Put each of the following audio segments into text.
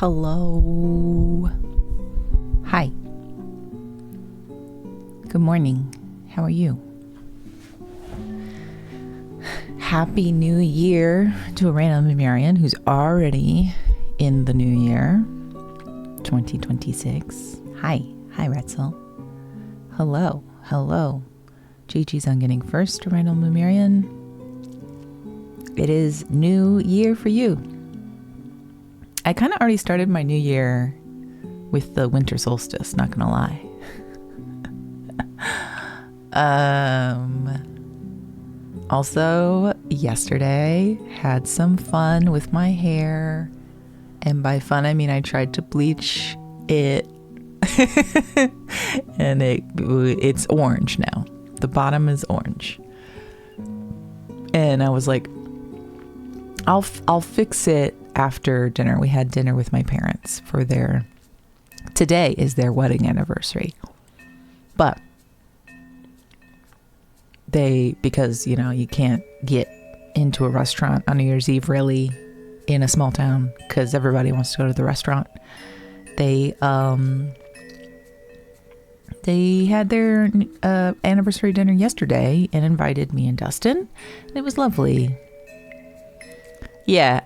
Hello. Hi. Good morning. How are you? Happy New Year to a random Marian who's already in the new year, 2026. Hi. Hi, Retzel. Hello. Hello. Gigi's on getting first to random Marian. It is new year for you. I kind of already started my new year with the winter solstice, not gonna lie. Also, yesterday had some fun with my hair. And by fun, I mean I tried to bleach it. And it's orange now. The bottom is orange. And I was like, I'll fix it after dinner. We had dinner with my parents for today is their wedding anniversary. But because you can't get into a restaurant on New Year's Eve really in a small town because everybody wants to go to the restaurant. They had their anniversary dinner yesterday and invited me and Dustin. And it was lovely. Yeah.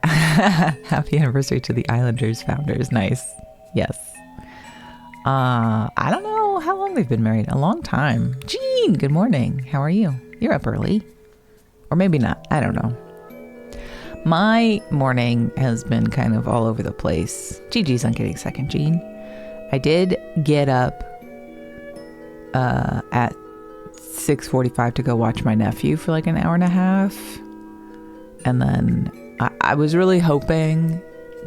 Happy anniversary to the Islanders founders. Nice. Yes. I don't know how long they've been married. A long time. Jean, good morning. How are you? You're up early. Or maybe not. I don't know. My morning has been kind of all over the place. Gigi's on getting second, Jean. I did get up at 6:45 to go watch my nephew for like an hour and a half. And then I was really hoping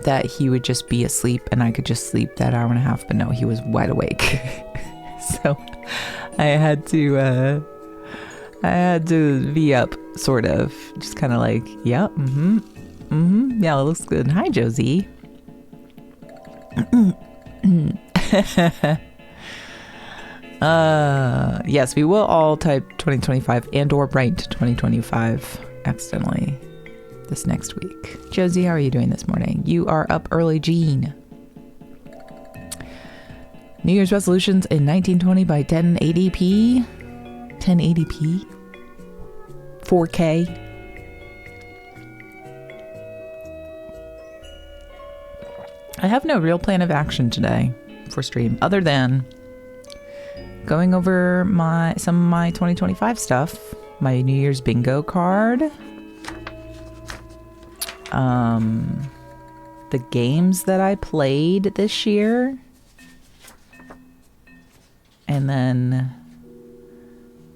that he would just be asleep and I could just sleep that hour and a half, but no, he was wide awake. So I had to be up, sort of, just kind of like, yeah, yeah, it looks good. Hi, Josie. Yes, we will all type 2025 and or write 2025 accidentally this next week. Josie, how are you doing this morning? You are up early, Jean. New Year's resolutions in 1920 by 1080p. 1080p. 4K. I have no real plan of action today for stream other than going over some of my 2025 stuff. My New Year's bingo card. The games that I played this year, and then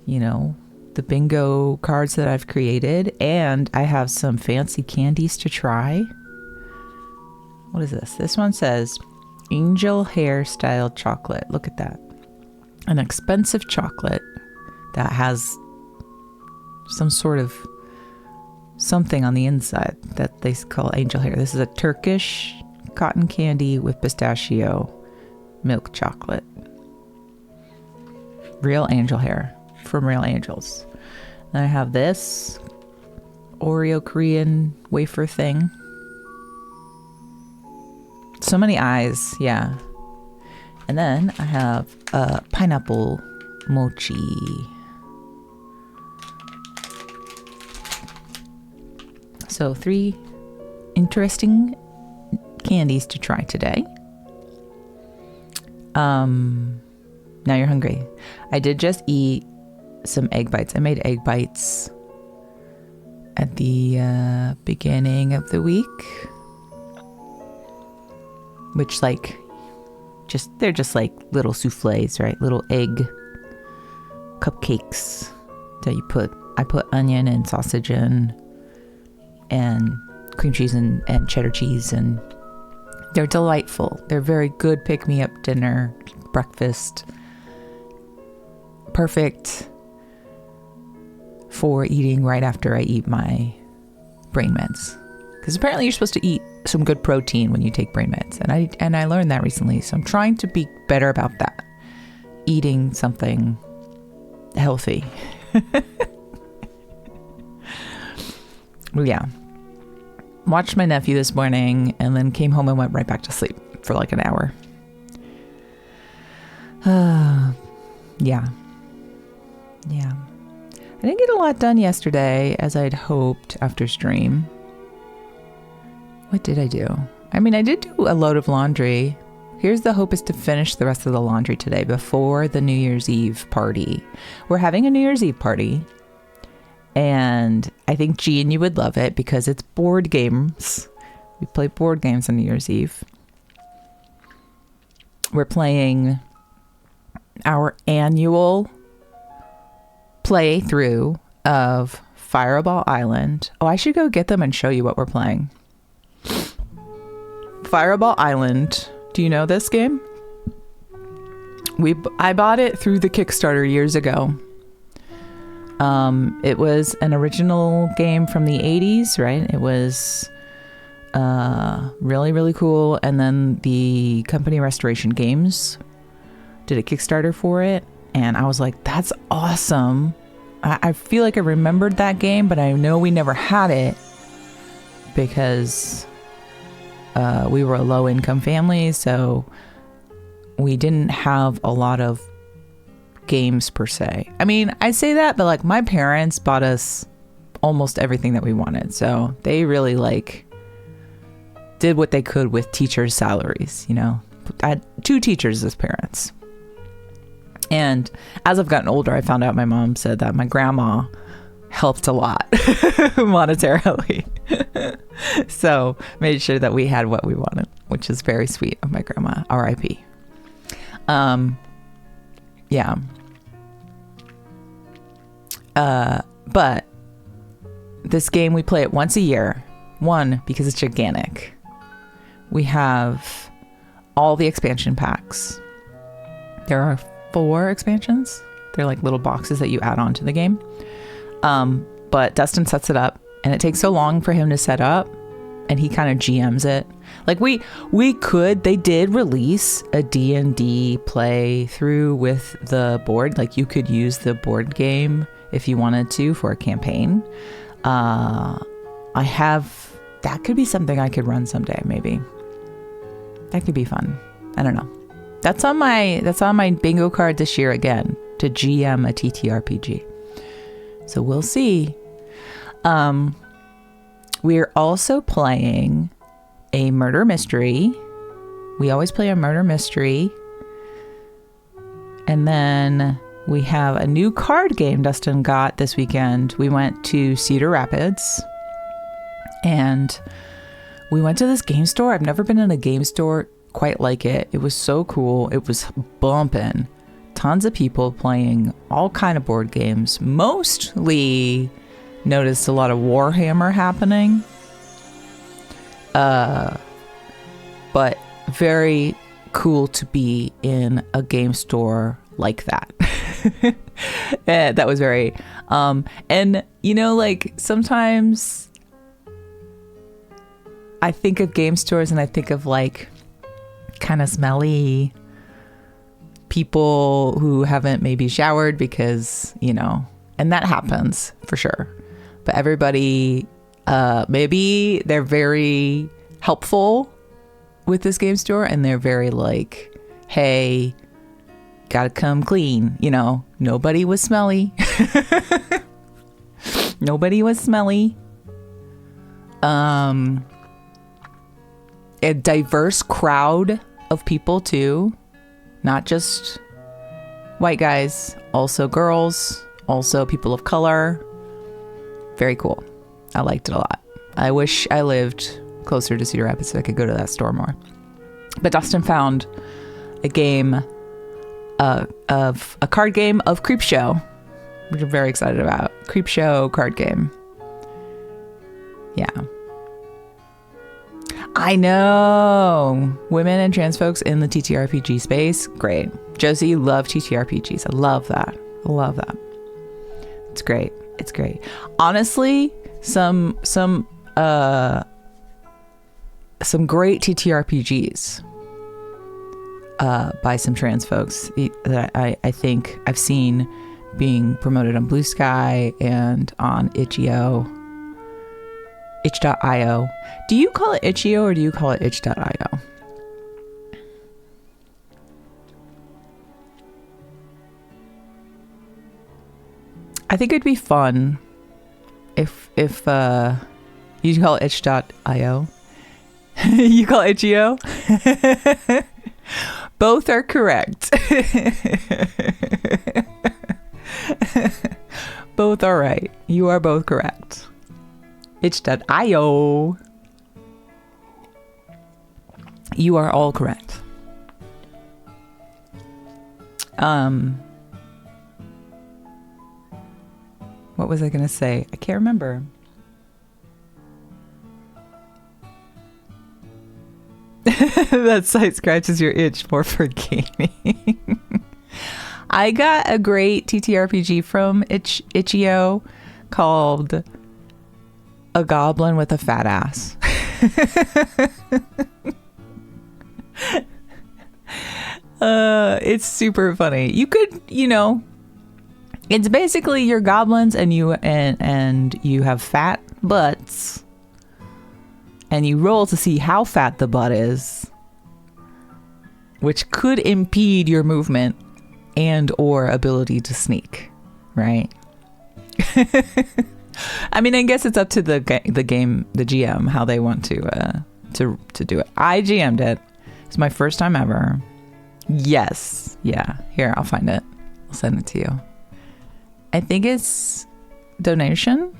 the bingo cards that I've created, and I have some fancy candies to try. What is this? This one says Angel Hair Styled Chocolate. Look at that. An expensive chocolate that has some sort of something on the inside that they call angel hair. This is a Turkish cotton candy with pistachio milk chocolate. Real angel hair from Real Angels. Then I have this Oreo Korean wafer thing. So many eyes, yeah. And then I have pineapple mochi. So 3 interesting candies to try today. Now you're hungry. I did just eat some egg bites. I made egg bites at the beginning of the week. Which they're just like little souffles, right? Little egg cupcakes that I put onion and sausage in. And cream cheese and cheddar cheese, and they're delightful. They're very good pick-me-up dinner, breakfast. Perfect for eating right after I eat my brain meds. Because apparently you're supposed to eat some good protein when you take brain meds. And I learned that recently, so I'm trying to be better about that. Eating something healthy. Yeah. watched my nephew this morning, and then came home and went right back to sleep for like an hour. Yeah. I didn't get a lot done yesterday as I'd hoped after stream. What did I do? I mean, I did do a load of laundry. Here's the hope, is to finish the rest of the laundry today before the New Year's Eve party. We're having a New Year's Eve party, and I think G and you would love it because it's board games. We play board games on New Year's Eve. We're playing our annual playthrough of Fireball Island. Oh, I should go get them and show you what we're playing. Fireball Island. Do you know this game? I bought it through the Kickstarter years ago. It was an original game from the 80s, right? It was really, really cool. And then the company Restoration Games did a Kickstarter for it. And I was like, that's awesome. I feel like I remembered that game, but I know we never had it because we were a low income family. So we didn't have a lot of games per se. I mean, I say that, but like my parents bought us almost everything that we wanted. So they really like did what they could with teachers' salaries, you know. I had 2 teachers as parents. And as I've gotten older, I found out my mom said that my grandma helped a lot monetarily. So made sure that we had what we wanted, which is very sweet of my grandma, R.I.P. Yeah. But this game, we play it once a year. One, because it's gigantic. We have all the expansion packs. There are 4 expansions. They're like little boxes that you add on to the game. But Dustin sets it up, and it takes so long for him to set up, and he kind of GMs it. Like they did release a D&D play through with the board. Like you could use the board game if you wanted to for a campaign. That could be something I could run someday, maybe. That could be fun. I don't know. That's on my bingo card this year again, to GM a TTRPG. So we'll see. We're also playing a murder mystery. We always play a murder mystery. And then we have a new card game Dustin got this weekend. We went to Cedar Rapids and we went to this game store. I've never been in a game store quite like it. It was so cool. It was bumping. Tons of people playing all kind of board games. Mostly noticed a lot of Warhammer happening. But very cool to be in a game store like that. That was very and you know, like sometimes I think of game stores and I think of like kind of smelly people who haven't maybe showered because, you know, and that happens for sure. But everybody, maybe they're very helpful with this game store and they're very like, hey, gotta come clean. You know, nobody was smelly. Nobody was smelly. A diverse crowd of people too. Not just white guys, also girls, also people of color. Very cool. I liked it a lot. I wish I lived closer to Cedar Rapids so I could go to that store more. But Dustin found a game of a card game of Creepshow, which I'm very excited about. Creepshow card game. Yeah. I know. Women and trans folks in the TTRPG space. Great. Josie, you love TTRPGs. I love that. I love that. It's great. It's great. Honestly, some great TTRPGs by some trans folks that I think I've seen being promoted on Blue Sky and on Itch.io. itch.io. Do you call it itch.io or do you call it itch.io? I think it'd be fun if you call it itch.io. You call it itch.io? Both are correct. Both are right. You are both correct. Itch.io. You are all correct. What was I going to say? I can't remember. That site scratches your itch more for gaming. I got a great TTRPG from itch.io called A Goblin with a Fat Ass. It's super funny. You could, it's basically your goblins and you have fat butts, and you roll to see how fat the butt is, which could impede your movement and or ability to sneak, right? I mean, I guess it's up to the GM, how they want to do it. I GM'd it. It's my first time ever. Yes. Yeah. Here, I'll find it. I'll send it to you. I think it's donation.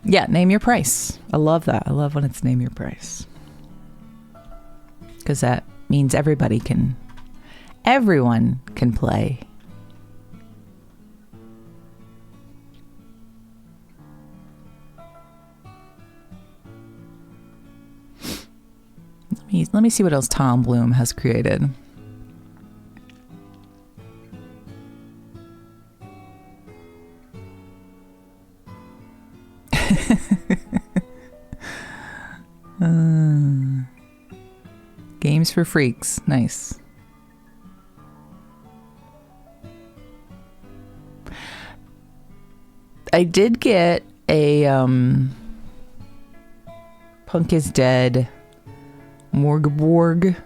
Yeah, name your price. I love that. I love when it's name your price. Because that means everyone can play. Let me see what else Tom Bloom has created. Games for freaks. Nice. I did get a Punk is Dead Morgborg.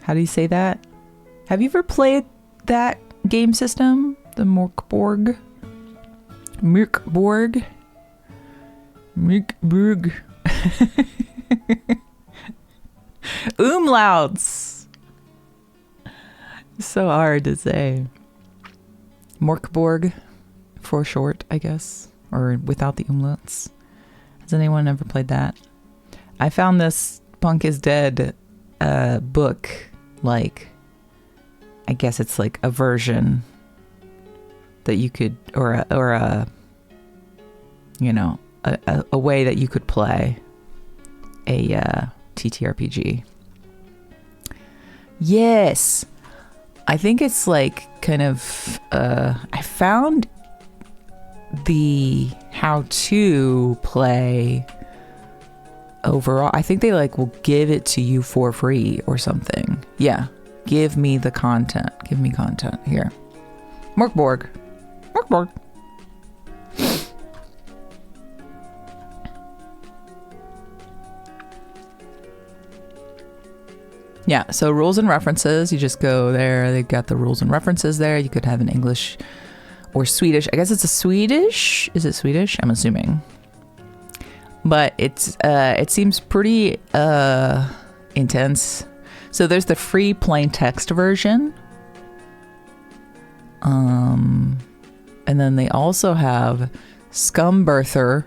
How do you say that? Have you ever played that game system? The Morgborg? Morgborg? Morgborg. Umlauts. So hard to say. Morkborg for short, I guess, or without the umlauts. Has anyone ever played that? I found this Punk is Dead book, like, I guess it's like a version that you could, or a way that you could play a TTRPG. Yes, I think it's like kind of I found the how to play overall. I think they will give it to you for free or something. Yeah, give me the content. Give me content here. Morkborg. Yeah, so rules and references, you just go there. They've got the rules and references there. You could have an English or Swedish. I guess it's a Swedish. Is it Swedish? I'm assuming. But it seems pretty intense. So there's the free plain text version. And then they also have Scumbirther,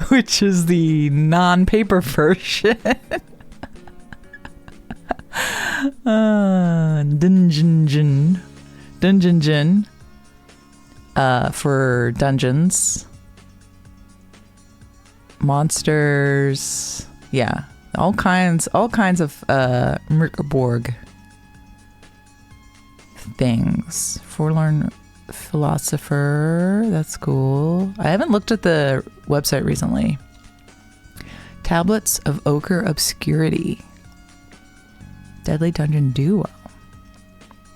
which is the non-paper version. Dungeon for dungeons, monsters, yeah, all kinds of Morkborg things. Forlorn Philosopher, that's cool. I haven't looked at the website recently. Tablets of Ochre Obscurity. Deadly Dungeon Duo.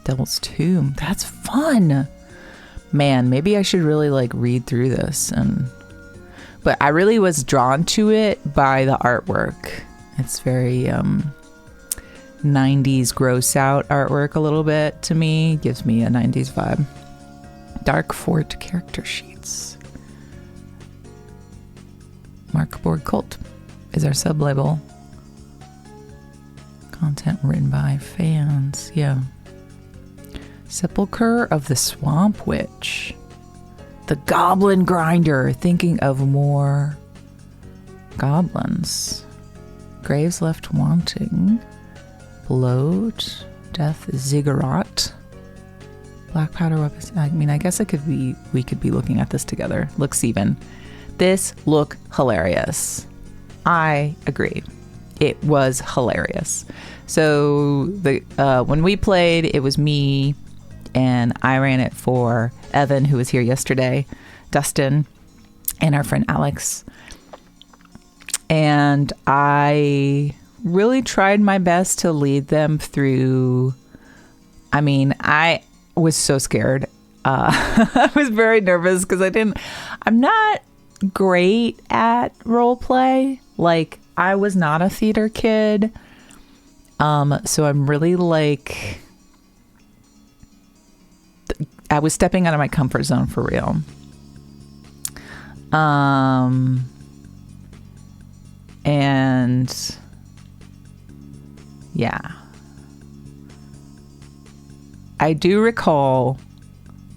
Devil's Tomb. That's fun. Man, maybe I should really like read through this. But I really was drawn to it by the artwork. It's very 90s gross out artwork a little bit to me. Gives me a 90s vibe. Dark Fort character sheets. Markborg Cult is our sub-label. Content written by fans. Yeah. Sepulchre of the Swamp Witch. The Goblin Grinder. Thinking of more goblins. Graves Left Wanting. Bloat. Death Ziggurat. Black Powder Weapons. I mean, I guess we could be looking at this together. Looks even. This looked hilarious. I agree. It was hilarious. So when we played, it was me, and I ran it for Evan, who was here yesterday, Dustin, and our friend Alex. And I really tried my best to lead them through. I mean, I was so scared. I was very nervous because I'm not great at role play. Like, I was not a theater kid. So I'm really like, I was stepping out of my comfort zone for real. And yeah, I do recall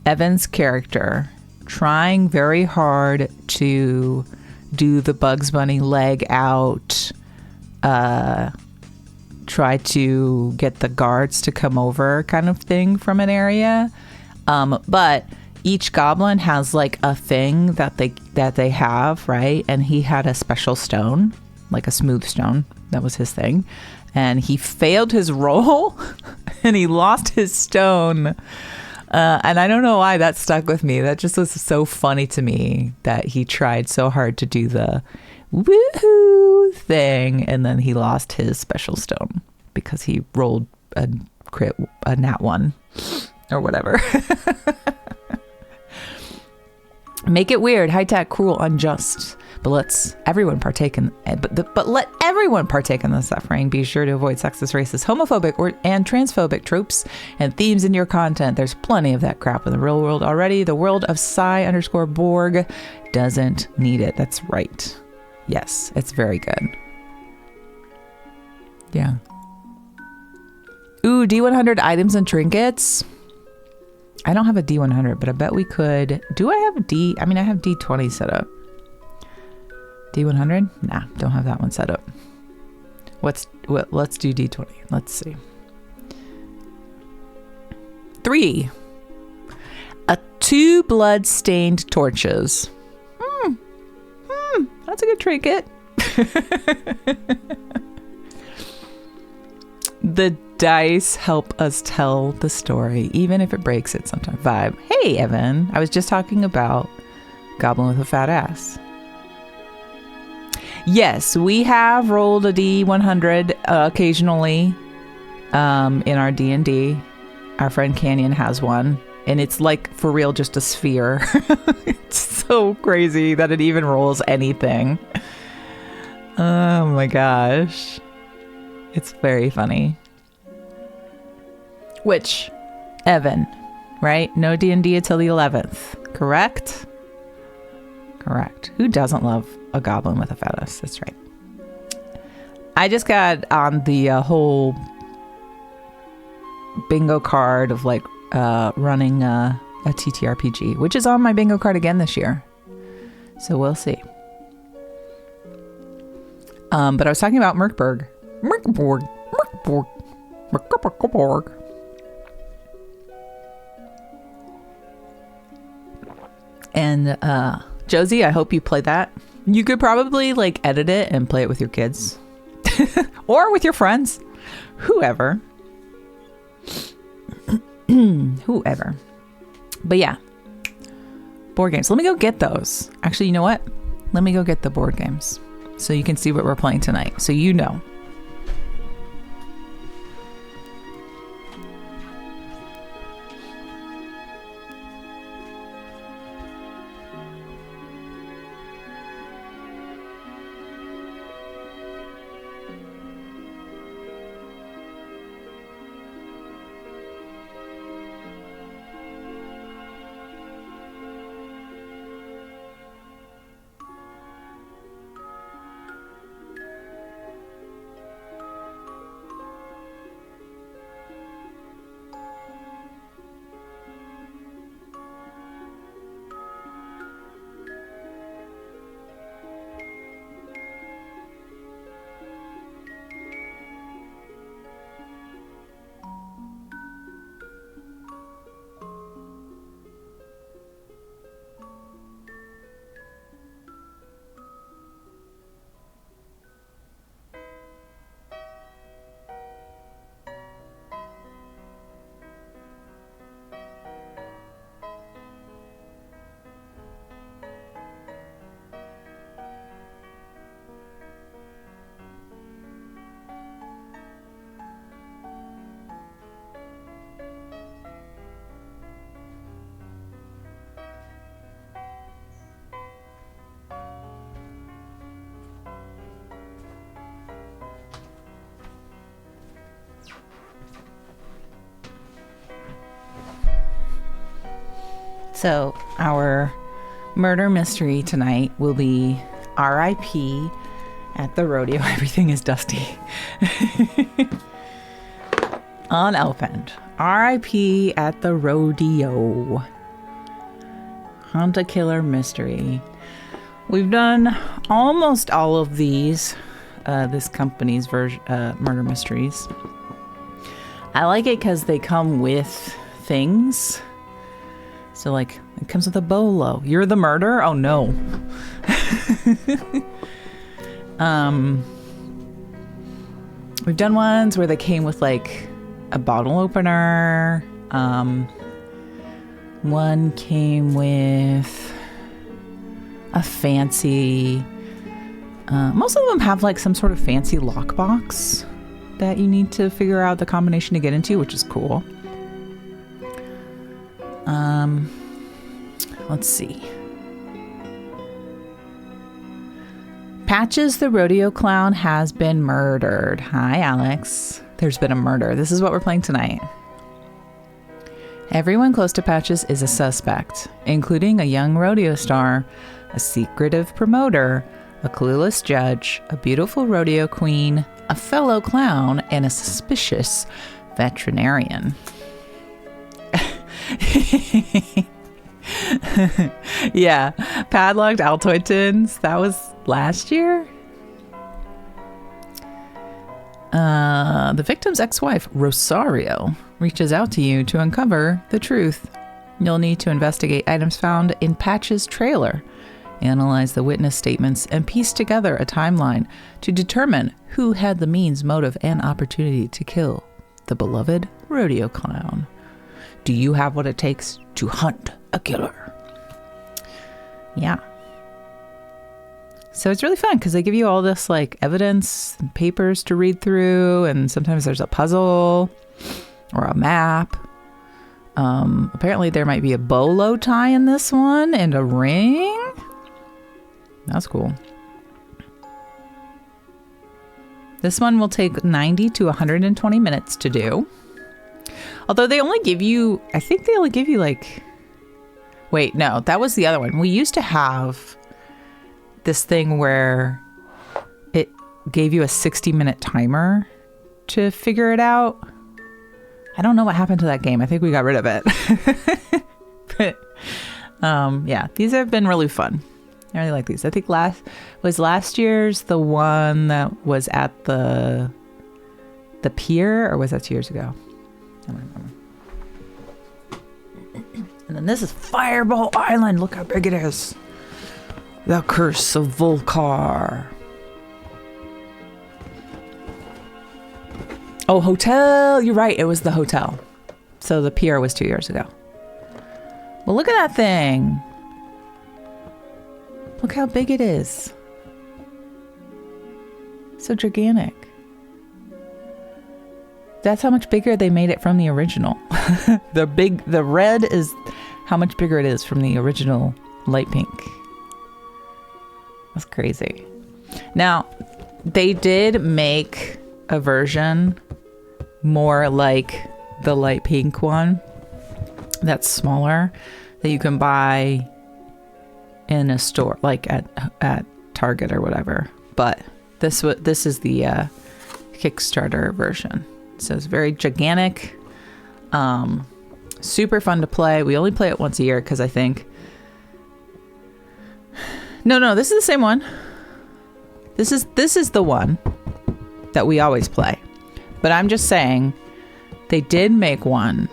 Evan's character trying very hard to do the Bugs Bunny leg out, try to get the guards to come over kind of thing from an area. But each goblin has like a thing that they have, right? And he had a special stone, like a smooth stone. That was his thing. And he failed his roll and he lost his stone. And I don't know why that stuck with me. That just was so funny to me that he tried so hard to do the woohoo thing, and then he lost his special stone because he rolled a nat 1 or whatever. Make it weird, high tech, cruel, unjust. But let everyone partake in the suffering. Be sure to avoid sexist, racist, homophobic, and transphobic tropes and themes in your content. There's plenty of that crap in the real world already. The world of Psy_Borg doesn't need it. That's right. Yes, it's very good. Yeah. Ooh, D100 items and trinkets. I don't have a D100, but I bet we could. Do I have a D? I mean, I have D20 set up. D100? Nah, don't have that one set up. Let's do D20. Let's see. 3. 2 blood-stained torches. That's a good trinket. The dice help us tell the story, even if it breaks it sometimes. Vibe. Hey, Evan. I was just talking about Goblin with a Fat Ass. Yes, we have rolled a D100 occasionally in our D&D. Our friend Canyon has one, and it's like, for real, just a sphere. It's so crazy that it even rolls anything. Oh my gosh. It's very funny. Which, Evan, right? No D&D until the 11th, correct? Correct. Who doesn't love a goblin with a fat ass? That's right. I just got on the whole bingo card of like running a TTRPG, which is on my bingo card again this year. So we'll see. But I was talking about Merkborg. And Josie, I hope you play that. You could probably like edit it and play it with your kids or with your friends, whoever. Whoever. But yeah, board games. Let me go get those. Actually, you know what? Let me go get the board games so you can see what we're playing tonight. So you know. So our murder mystery tonight will be R.I.P. at the rodeo. Everything is dusty. Unopened. R.I.P. at the rodeo. Hunt a killer mystery. We've done almost all of these, this company's murder mysteries. I like it because they come with things. So, like, it comes with a bolo. You're the murderer? Oh, no. We've done ones where they came with, like, a bottle opener. One came with a fancy... most of them have, like, some sort of fancy lockbox that you need to figure out the combination to get into, which is cool. Let's see. Patches the rodeo clown has been murdered. Hi, Alex. There's been a murder. This is what we're playing tonight. Everyone close to Patches is a suspect, including a young rodeo star, a secretive promoter, a clueless judge, a beautiful rodeo queen, a fellow clown, and a suspicious veterinarian. Yeah, padlocked Altoid tins. That was last year. The victim's ex-wife, Rosario, reaches out to you to uncover the truth. You'll need to investigate items found in Patch's trailer, analyze the witness statements, and piece together a timeline to determine who had the means, motive, and opportunity to kill the beloved rodeo clown. Do you have what it takes to hunt a killer? Yeah. So it's really fun because they give you all this like evidence and papers to read through, and sometimes there's a puzzle or a map. Apparently there might be a bolo tie in this one and a ring. That's cool. This one will take 90 to 120 minutes to do. Although they only give you, I think they only give you like, wait, no, that was the other one. We used to have this thing where it gave you a 60-minute timer to figure it out. I don't know what happened to that game. I think we got rid of it. But yeah, these have been really fun. I really like these. I think last year's the one that was at the pier, or was that 2 years ago? I don't remember. And then this is Fireball Island. Look how big it is. The Curse of Volcar. Oh, hotel. You're right. It was the hotel. So the pier was 2 years ago. Well, look at that thing. Look how big it is. So gigantic. That's how much bigger they made it from the original. The red is how much bigger it is from the original light pink. That's crazy. Now, they did make a version more like the light pink one that's smaller that you can buy in a store, like at Target or whatever. But this is the Kickstarter version. So it's very gigantic, super fun to play. We only play it once a year because I think... No, this is the same one. This is the one that we always play. But I'm just saying, they did make one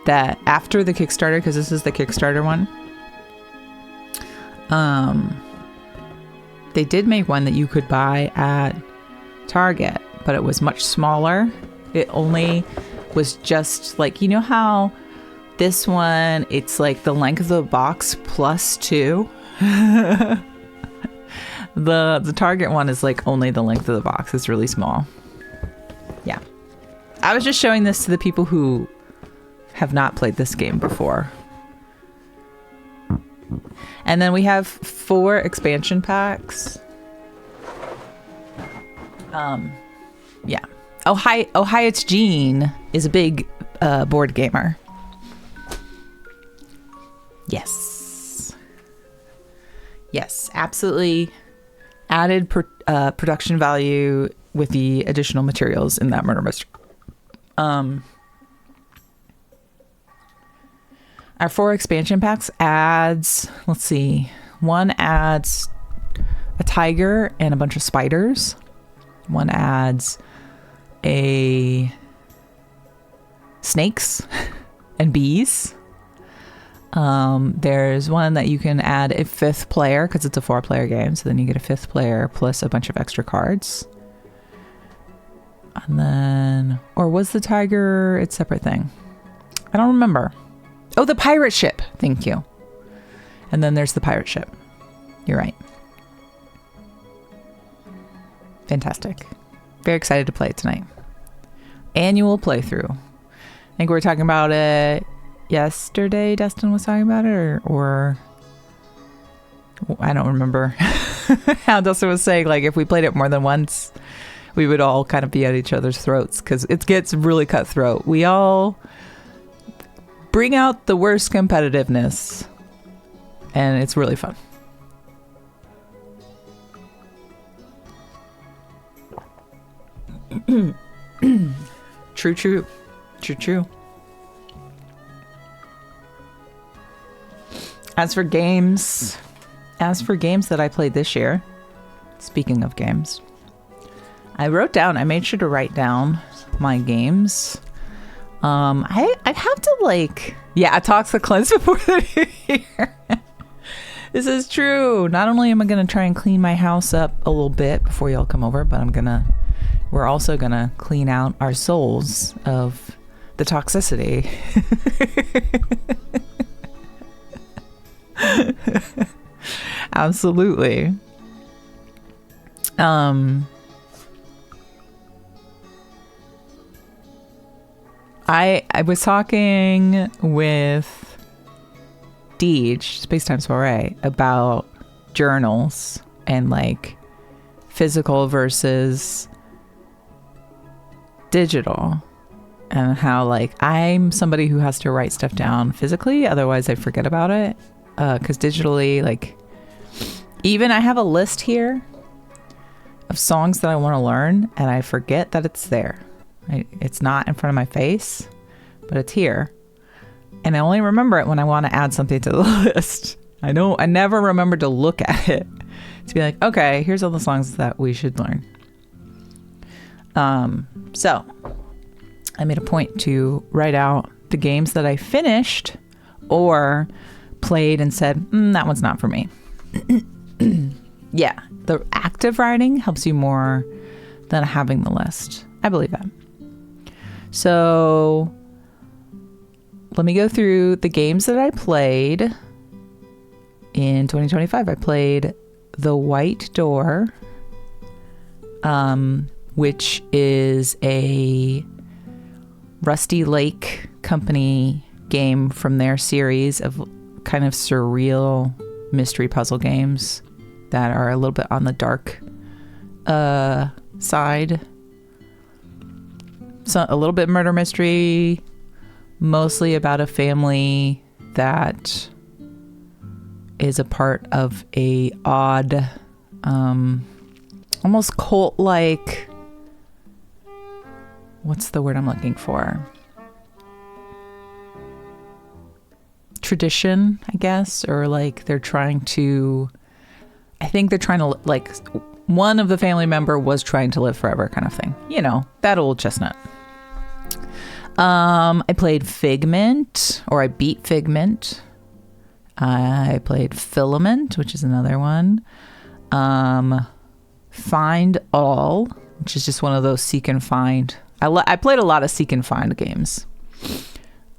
that after the Kickstarter, because this is the Kickstarter one. They did make one that you could buy at Target, but it was much smaller. It only was just like, you know how this one, it's like the length of the box plus 2. The Target one is like only the length of the box. It's really small. Yeah. I was just showing this to the people who have not played this game before. And then we have 4 expansion packs. Yeah. Oh hi, it's Jean is a big board gamer. Yes. Yes, absolutely. Added production value with the additional materials in that murder mystery. Our 4 expansion packs adds, let's see, one adds a tiger and a bunch of spiders. One adds a snakes and bees. There's one that you can add a 5th player because it's a 4-player game. So then you get a 5th player plus a bunch of extra cards. And then, or was the tiger its separate thing? I don't remember. Oh, the pirate ship. Thank you. And then there's the pirate ship. You're right. Fantastic. Very excited to play it tonight. Annual playthrough. I think we were talking about it yesterday. Dustin was talking about it, or I don't remember how Dustin was saying, like, if we played it more than once, we would all kind of be at each other's throats because it gets really cutthroat. We all bring out the worst competitiveness, and it's really fun. True. As for games that I played this year, speaking of games, I made sure to write down my games. I have to toxic cleanse before the new year. This is true. Not only am I going to try and clean my house up a little bit before y'all come over, but we're also going to clean out our souls of the toxicity. Absolutely. I was talking with Deej, Spacetime Soiree, about journals and like physical versus digital, and how like I'm somebody who has to write stuff down physically, otherwise I forget about it, because digitally, like, even I have a list here of songs that I want to learn and I forget that it's there. It's not in front of my face, but it's here, and I only remember it when I want to add something to the list. I never remember to look at it to be like, okay, here's all the songs that we should learn. So I made a point to write out the games that I finished or played and said, that one's not for me. Yeah, the active writing helps you more than having the list. I believe that. So let me go through the games that I played in 2025. I played The White Door, which is a Rusty Lake Company game from their series of kind of surreal mystery puzzle games that are a little bit on the dark side. So a little bit murder mystery, mostly about a family that is a part of a odd, almost cult-like, what's the word I'm looking for? Tradition, I guess, or like I think they're trying to, like, one of the family member was trying to live forever kind of thing. You know, that old chestnut. I played Figment, or I beat Figment. I played Filament, which is another one. Find All, which is just one of those seek and find. I played a lot of seek and find games.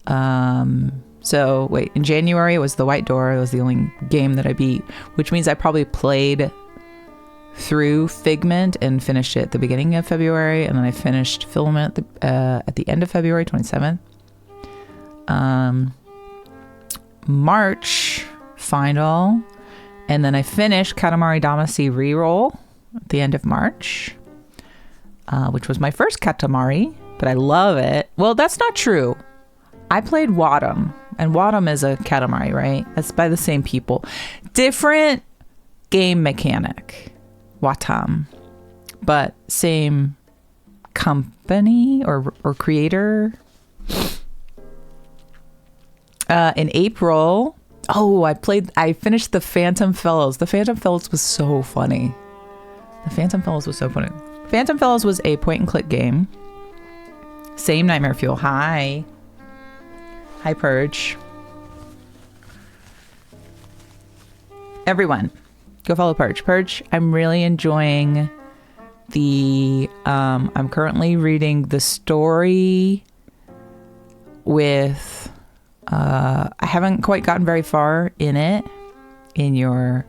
So wait, in January it was The White Door. It was the only game that I beat, which means I probably played through Figment and finished it at the beginning of February, and then I finished Filament at the end of February 27th. March, Find All, and then I finished Katamari Damacy Reroll at the end of March, which was my first Katamari, but I love it. Well, that's not true. I played Wadham And Wadham is a Katamari, right? That's by the same people. Different game mechanic. Watam. But same company or creator. In April, I finished The Phantom Fellows. The Phantom Fellows was so funny. Phantom Fellows was a point and click game. Same Nightmare Fuel. Hi Purge. Everyone, go follow Purge. Purge, I'm really enjoying I'm currently reading the story with, I haven't quite gotten very far in it, in your,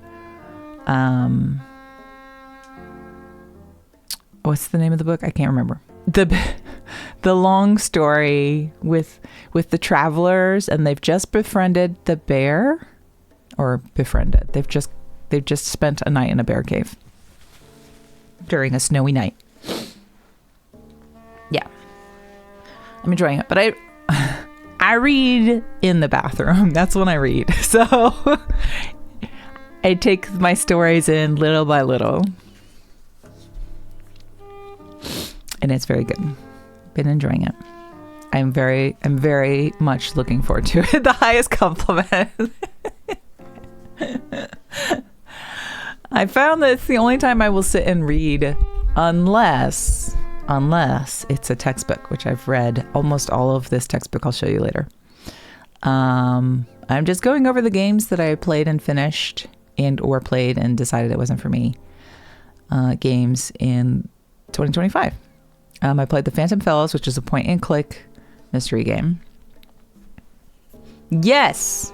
what's the name of the book? I can't remember. The long story with the travelers, and they've just befriended the bear, or befriended. They've just spent a night in a bear cave during a snowy night. Yeah, I'm enjoying it, but I read in the bathroom. That's when I read. So I take my stories in little by little. And it's very good. Been enjoying it. I'm very much looking forward to it. The highest compliment. I found that it's the only time I will sit and read unless it's a textbook, which I've read almost all of this textbook. I'll show you later. I'm just going over the games that I played and finished or played and decided it wasn't for me. Games in 2025. I played The Phantom Fellows, which is a point and click mystery game. Yes.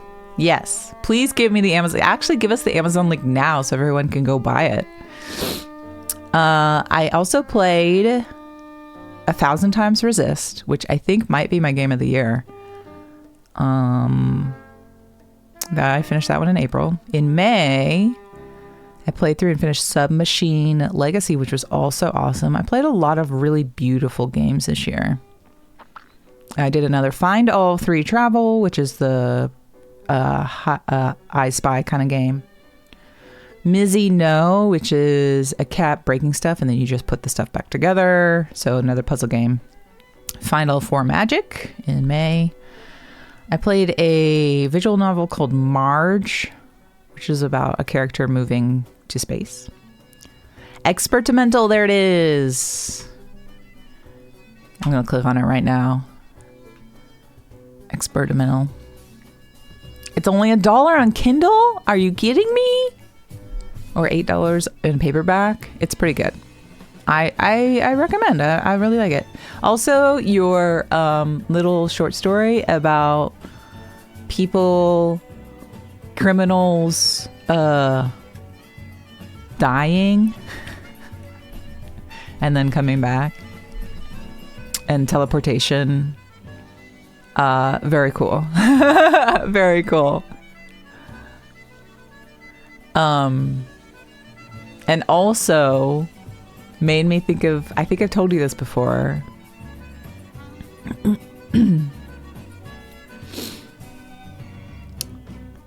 Please give me the Amazon. Actually, give us the Amazon link now so everyone can go buy it. I also played 1,000 Times Resist, which I think might be my game of the year. I finished that one in April. In May, I played through and finished Submachine Legacy, which was also awesome. I played a lot of really beautiful games this year. I did another Find All 3 Travel, which is the I Spy kind of game. Mizzy No, which is a cat breaking stuff and then you just put the stuff back together. So another puzzle game. Final Four Magic in May. I played a visual novel called Marge, which is about a character moving to space. Expertimental, there it is. I'm going to click on it right now. Expertimental. It's only $1 on Kindle? Are you kidding me? Or $8 in paperback? It's pretty good. I recommend it. I really like it. Also, your little short story about criminals dying and then coming back, and teleportation. Very cool. Very cool. And also made me think of, I think I've told you this before.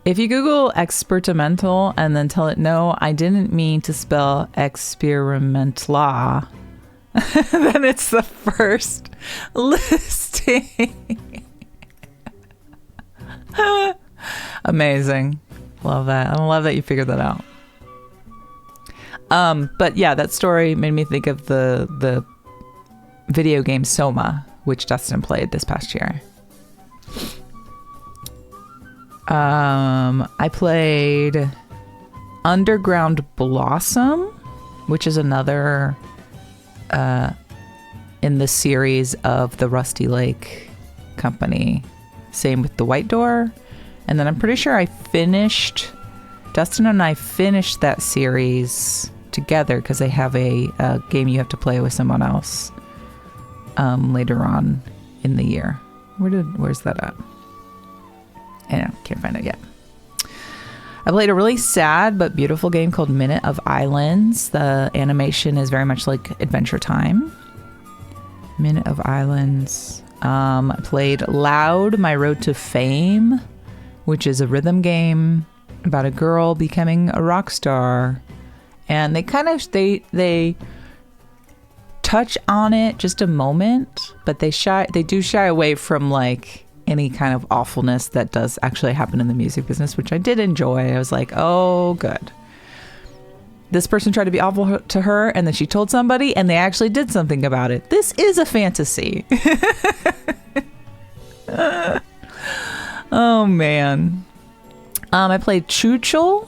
If you Google expertimental and then tell it, no, I didn't mean to spell experimentla, then it's the first listing. Amazing. Love that. I love that you figured that out. But yeah, that story made me think of the video game Soma, which Dustin played this past year. I played Underground Blossom, which is another in the series of the Rusty Lake company. Same with The White Door. And then I'm pretty sure Dustin and I finished that series together because they have a game you have to play with someone else later on in the year. Where's that at? I can't find it yet. I played a really sad but beautiful game called Minute of Islands. The animation is very much like Adventure Time. Minute of Islands. I played Loud, My Road to Fame, which is a rhythm game about a girl becoming a rock star. And they kind of, they touch on it just a moment, but they do shy away from like any kind of awfulness that does actually happen in the music business, which I did enjoy. I was like, oh, good. This person tried to be awful to her, and then she told somebody, and they actually did something about it. This is a fantasy. Oh, man. I played Choochel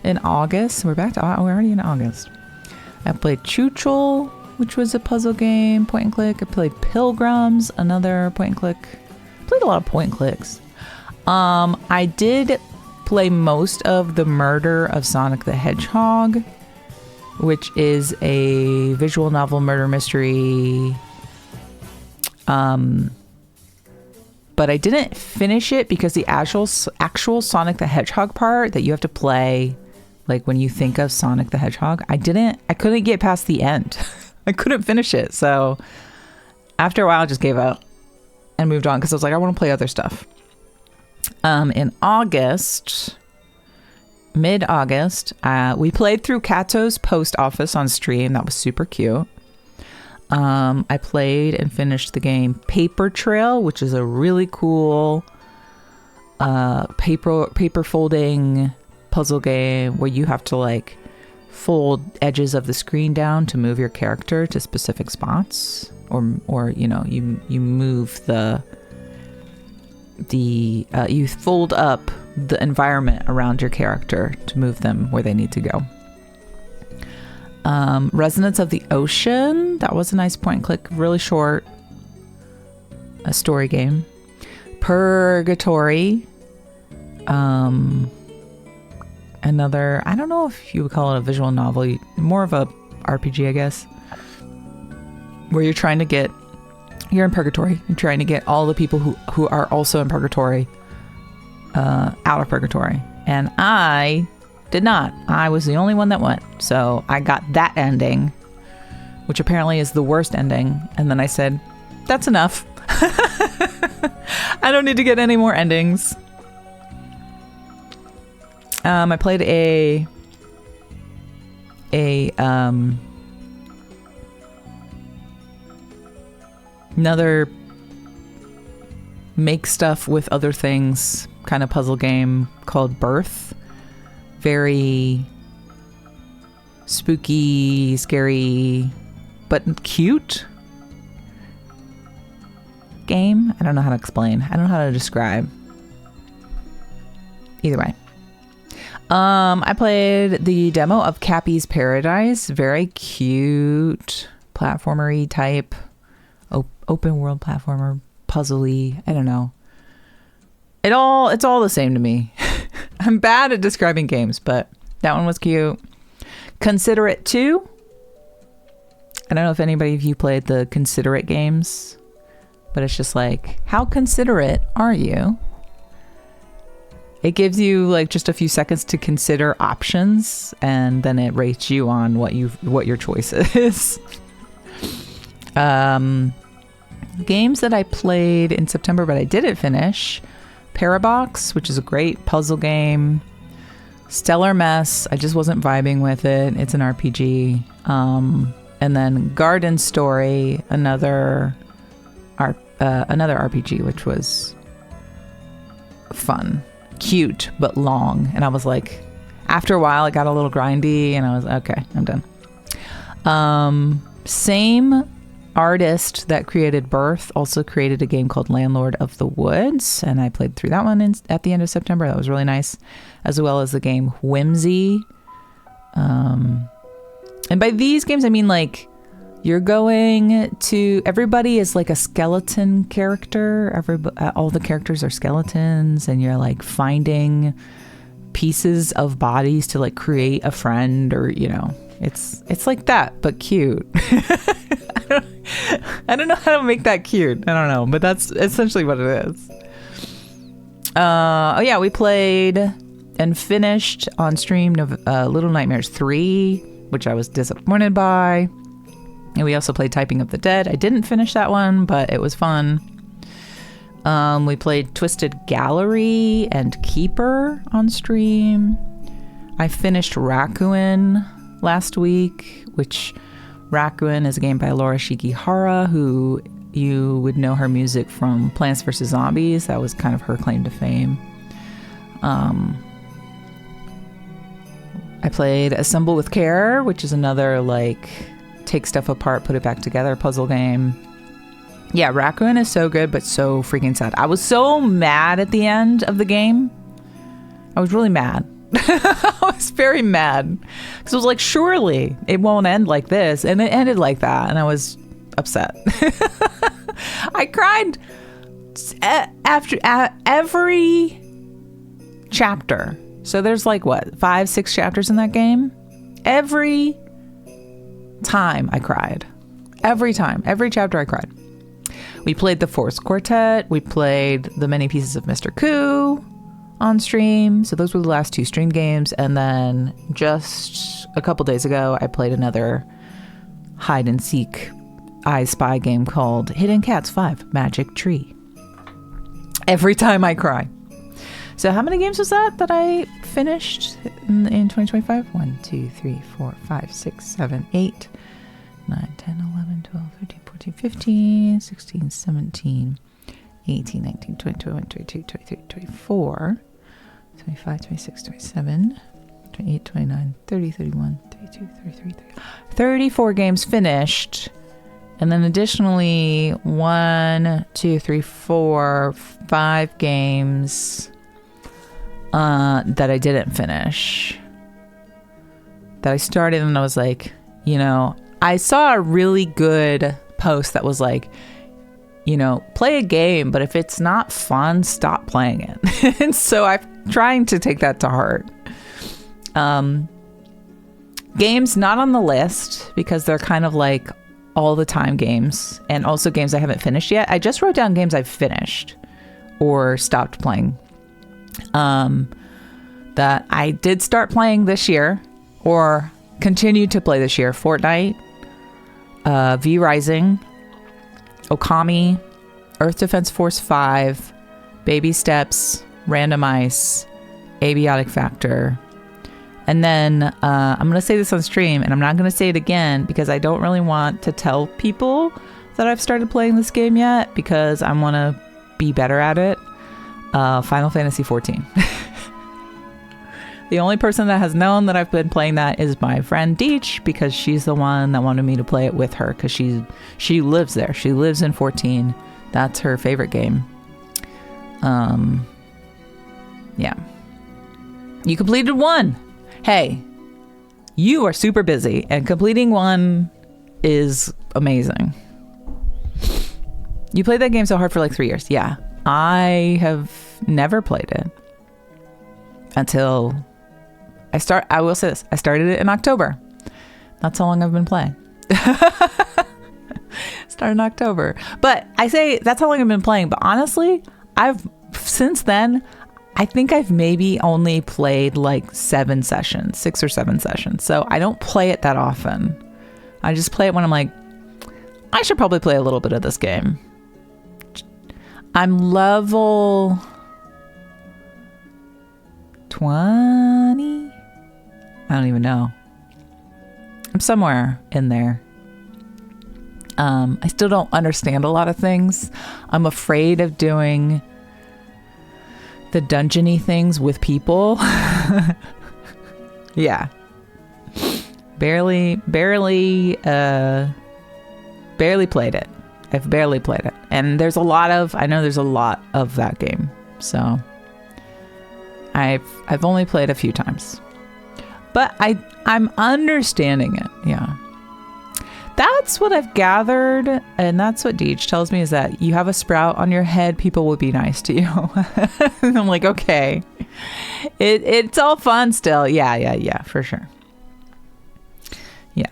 in August. We're already in August. I played Choochel, which was a puzzle game, point and click. I played Pilgrims, another point and click. Played a lot of point and clicks. I did play most of the Murder of Sonic the Hedgehog, which is a visual novel murder mystery. But I didn't finish it because the actual Sonic the Hedgehog part that you have to play, like when you think of Sonic the Hedgehog, I couldn't get past the end. I couldn't finish it. So after a while, I just gave up and moved on because I was like, I want to play other stuff. In August, mid-August, we played through Kato's Post Office on stream. That was super cute. I played and finished the game Paper Trail, which is a really cool paper folding puzzle game where you have to like fold edges of the screen down to move your character to specific spots, or you know, you move you fold up the environment around your character to move them where they need to go. Resonance of the Ocean, that was a nice point and click, really short, a story game. Purgatory, another, I don't know if you would call it a visual novel, more of a RPG, I guess, where you're in purgatory. You're trying to get all the people who are also in purgatory out of purgatory. And I did not. I was the only one that went. So I got that ending, which apparently is the worst ending. And then I said, that's enough. I don't need to get any more endings. I played another make stuff with other things kind of puzzle game called Birth. Very spooky, scary, but cute game. I don't know how to explain. I don't know how to describe. Either way. I played the demo of Cappy's Paradise. Very cute, platformery type, open world platformer, puzzly. I don't know. It's all the same to me. I'm bad at describing games, but that one was cute. Consider It 2. I don't know if anybody of you played the Consider It games, but it's just like, how considerate are you? It gives you like just a few seconds to consider options, and then it rates you on what your choice is. Games that I played in September but I didn't finish: Parabox, which is a great puzzle game. Stellar Mess, I just wasn't vibing with it. It's an RPG. And then Garden Story, another RPG, which was fun. Cute, but long. And I was like, after a while, it got a little grindy, and I was, okay, I'm done. Same artist that created Birth also created a game called Landlord of the Woods, and I played through that one at the end of September. That was really nice, as well as the game Whimsy. And by these games, I mean like you're going to, everybody is like a skeleton character. All the characters are skeletons, and you're like finding pieces of bodies to like create a friend, or you know, it's like that but cute. I don't know how to make that cute. I don't know, but that's essentially what it is. We played and finished on stream Little Nightmares 3, which I was disappointed by. And we also played Typing of the Dead. I didn't finish that one, but it was fun. We played Twisted Gallery and Keeper on stream. I finished Raccoon last week, which Raccoon is a game by Laura Shikihara, who you would know her music from Plants vs. Zombies. That was kind of her claim to fame. I played Assemble with Care, which is another like take stuff apart, put it back together puzzle game. Yeah, Raccoon is so good, but so freaking sad. I was so mad at the end of the game. I was really mad. I was very mad. Because it was like, surely it won't end like this. And it ended like that. And I was upset. I cried after every chapter. So there's like, what, 5-6 chapters in that game? Every time I cried. Every time. Every chapter I cried. We played the Force Quartet. We played the Many Pieces of Mr. Coup on stream. So those were the last 2 stream games. And then just a couple days ago, I played another hide and seek I Spy game called Hidden Cats 5 Magic Tree. Every time I cry. So how many games was that I finished in 2025? 1, 2, 3, 4, 5, 6, 7, 8, 9, 10, 11, 12, 13, 14, 15, 16, 17, 18, 19, 20, 21, 22, 23, 24, 25, 26, 27, 28, 29, 30, 31, 32, 33, 34 games finished. And then additionally, 1, 2, 3, 4, 5 games that I didn't finish. That I started and I was like, you know, I saw a really good post that was like, you know, play a game, but if it's not fun, stop playing it. And so I'm trying to take that to heart. Games not on the list because they're kind of like all the time games, and also games I haven't finished yet. I just wrote down games I've finished or stopped playing that I did start playing this year or continued to play this year. Fortnite, V Rising, Okami, Earth Defense Force 5, Baby Steps, Random Ice, Abiotic Factor. And then I'm going to say this on stream, and I'm not going to say it again because I don't really want to tell people that I've started playing this game yet because I want to be better at it. Final Fantasy 14. The only person that has known that I've been playing that is my friend Deech, because she's the one that wanted me to play it with her because she lives there. She lives in 14. That's her favorite game. Yeah. You completed 1. Hey, you are super busy, and completing 1 is amazing. You played that game so hard for like 3 years. Yeah. I have never played it until I will say this. I started it in October. That's how long I've been playing. Started in October. But I say that's how long I've been playing. But honestly, since then, I think I've maybe only played like 7 sessions, 6 or 7 sessions. So I don't play it that often. I just play it when I'm like, I should probably play a little bit of this game. I'm level 20? I don't even know. I'm somewhere in there. I still don't understand a lot of things. I'm afraid of doing the dungeony things with people. Yeah. Barely played it. I've barely played it. And I know there's a lot of that game. So I've only played a few times. But I'm understanding it. Yeah. That's what I've gathered, and that's what Deej tells me, is that you have a sprout on your head, people will be nice to you. And I'm like, okay. It's all fun still. Yeah, for sure. Yeah.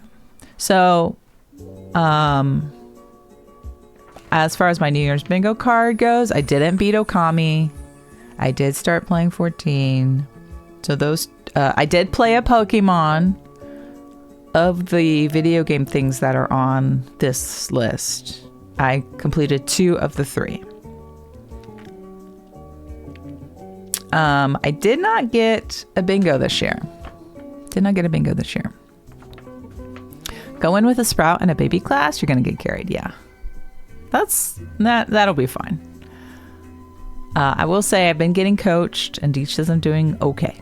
So, as far as my New Year's bingo card goes, I didn't beat Okami. I did start playing 14. So those, I did play a Pokemon. of the video game things that are on this list, I completed 2 of the 3. I did not get a bingo this year. Go in with a sprout and a baby class, you're gonna get carried. Yeah, that'll be fine. I will say I've been getting coached, and Deech says I'm doing okay.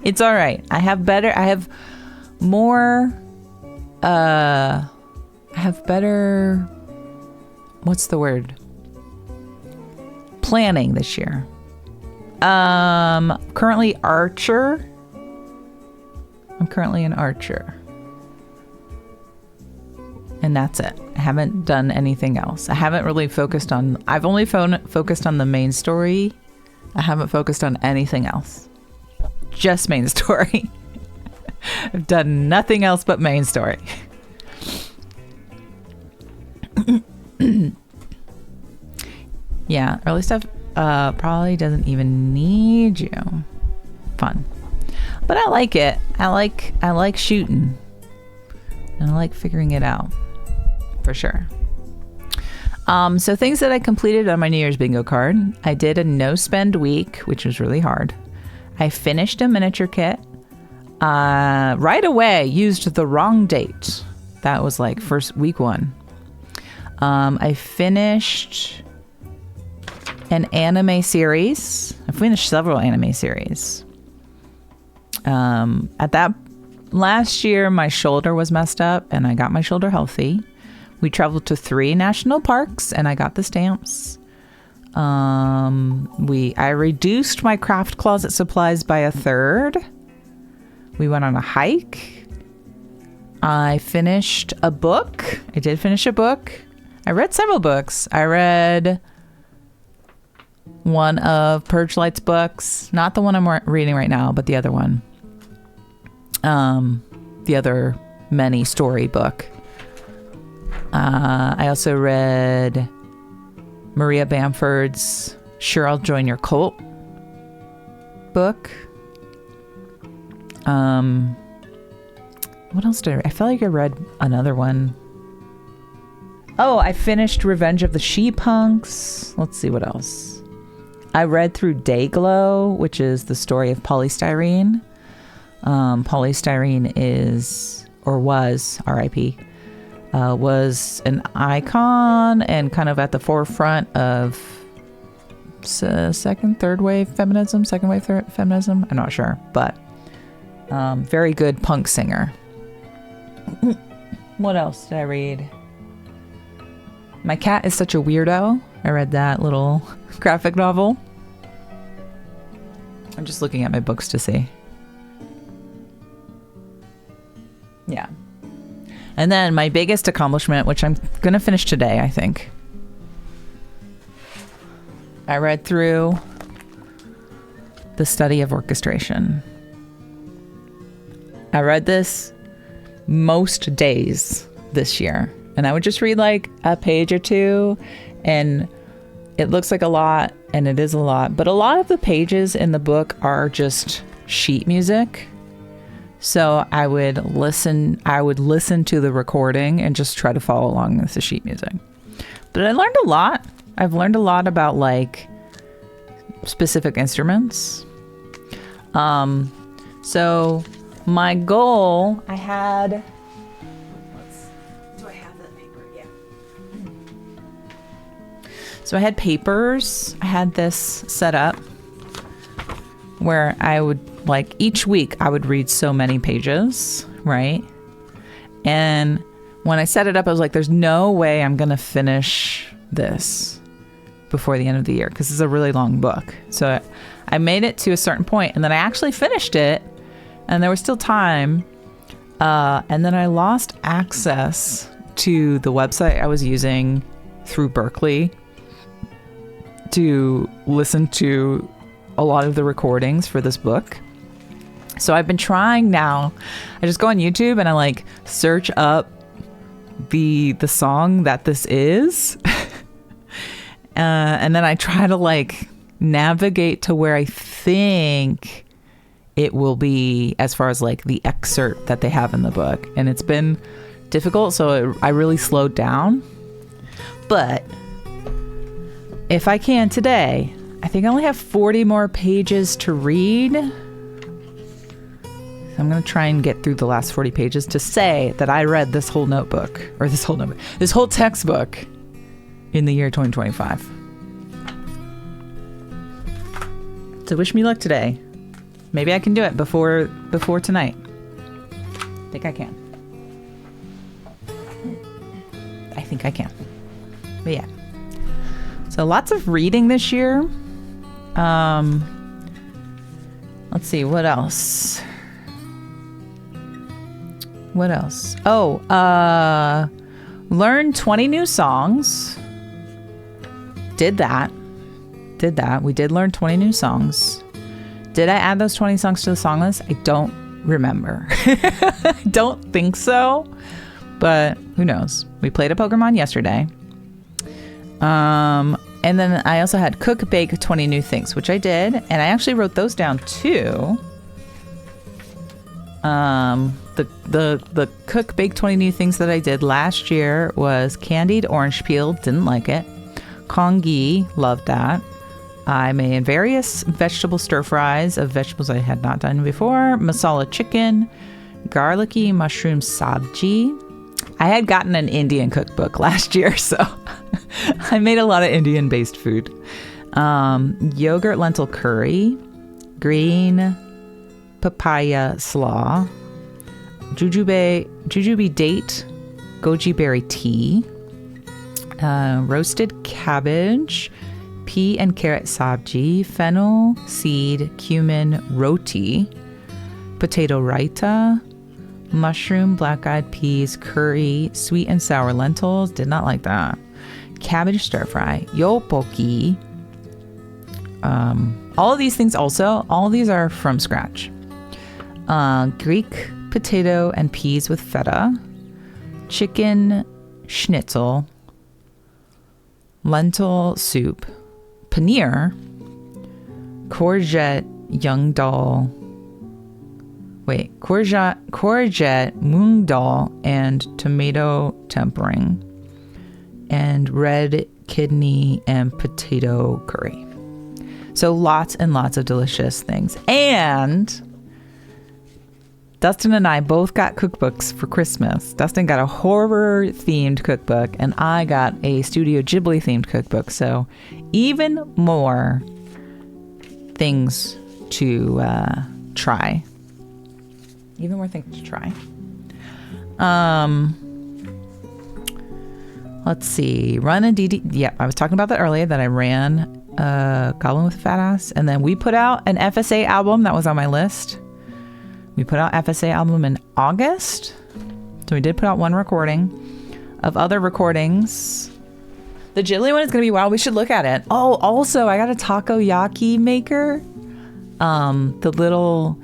It's all right. I have better. What's the word? Planning this year. Currently archer. I'm currently an archer. And that's it. I haven't done anything else. I haven't really focused on... I've only focused on the main story. I haven't focused on anything else. Just main story. I've done nothing else but main story. Yeah, early stuff probably doesn't even need you. Fun. But I like it. I like shooting. And I like figuring it out. For sure. So things that I completed on my New Year's bingo card. I did a no spend week, which was really hard. I finished a miniature kit. Right away, used the wrong date. That was like week 1. I finished an anime series. I finished several anime series. At that last year, my shoulder was messed up and I got my shoulder healthy. We traveled to 3 national parks and I got the stamps. I reduced my craft closet supplies by 1/3. We went on a hike. I finished a book. I did finish a book. I read several books. I read one of Purge Light's books, not the one I'm reading right now, but the other one. The other many story book. I also read Maria Bamford's Sure I'll Join Your Cult book. What else did I read? I felt like I read another one. Oh, I finished Revenge of the She-Punks. Let's see what else. I read through Dayglow, which is the story of polystyrene. Polystyrene is, or was, R.I.P., was an icon and kind of at the forefront of second wave feminism. I'm not sure, but very good punk singer. What else did I read? My Cat is Such a Weirdo. I read that little graphic novel. I'm just looking at my books to see. Yeah. And then my biggest accomplishment, which I'm going to finish today, I think. I read through The Study of Orchestration. I read this most days this year. And I would just read like a page or 2. And it looks like a lot, and it is a lot. But a lot of the pages in the book are just sheet music. So I would listen to the recording and just try to follow along with the sheet music. But I learned a lot. I've learned a lot about like specific instruments. So my goal, do I have that paper? Yeah. So I had papers. I had this set up where I would, like, each week I would read so many pages, right? And when I set it up, I was like, there's no way I'm going to finish this before the end of the year because it's a really long book. So I made it to a certain point, and then I actually finished it, and there was still time. And then I lost access to the website I was using through Berkeley to listen to a lot of the recordings for this book. So I've been trying now. I just go on YouTube and I like search up the song that this is. And then I try to like navigate to where I think it will be as far as like the excerpt that they have in the book. And it's been difficult, so I really slowed down. But if I can today, I think I only have 40 more pages to read. I'm going to try and get through the last 40 pages to say that I read this whole textbook in the year 2025. So wish me luck today. Maybe I can do it before tonight. I think I can. But yeah. So lots of reading this year. Let's see, what else? Oh, learn 20 new songs. Did that. We did learn 20 new songs. Did I add those 20 songs to the song list? I don't remember. I don't think so, but who knows? We played a Pokemon yesterday. And then I also had cook, bake 20 new things, which I did. And I actually wrote those down too. The cook, bake 20 new things that I did last year was candied orange peel. Didn't like it. Congee, loved that. I made various vegetable stir fries of vegetables I had not done before. Masala chicken, garlicky mushroom sabji. I had gotten an Indian cookbook last year, so I made a lot of Indian-based food. Yogurt lentil curry, green papaya slaw, jujube date, goji berry tea, roasted cabbage, pea and carrot sabji, fennel seed cumin roti, potato raita, mushroom black-eyed peas curry, sweet and sour lentils, did not like that, cabbage stir fry, yopoki. All of these things all of these are from scratch. Greek potato and peas with feta, chicken schnitzel, lentil soup, paneer, courgette mung dal and tomato tempering, and red kidney and potato curry. So lots and lots of delicious things. And Dustin and I both got cookbooks for Christmas. Dustin got a horror-themed cookbook, and I got a Studio Ghibli-themed cookbook. So even more things to try. Let's see. Run a DD. Yeah, I was talking about that earlier, that I ran Goblin with a Fat Ass. And then we put out an FSA album that was on my list. We put out FSA album in August. So we did put out one recording. Of other recordings, the Ghibli one is going to be wild. We should look at it. Oh, also, I got a takoyaki maker. The little,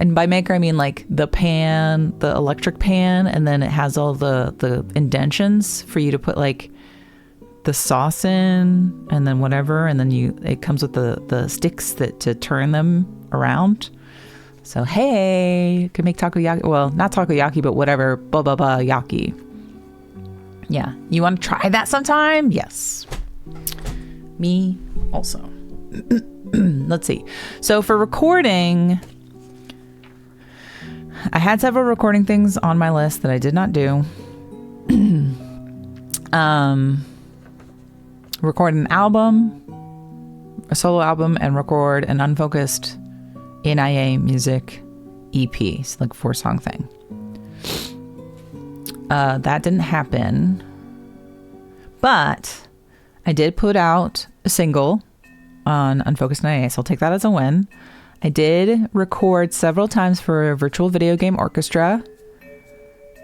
and by maker, I mean like the pan, the electric pan, and then it has all the indentions for you to put like the sauce in, and then whatever, and then it comes with the sticks to turn them around. So, hey, you can make takoyaki. Well, not takoyaki, but whatever. Yaki. Yeah. You want to try that sometime? Yes. Me also. Let's see. So for recording, I had several recording things on my list that I did not do. Record an album, a solo album, and record an unfocused NIA music EP. It's like a 4-song thing. That didn't happen, but I did put out a single on Unfocused NIA, so I'll take that as a win. I did record several times for a virtual video game orchestra,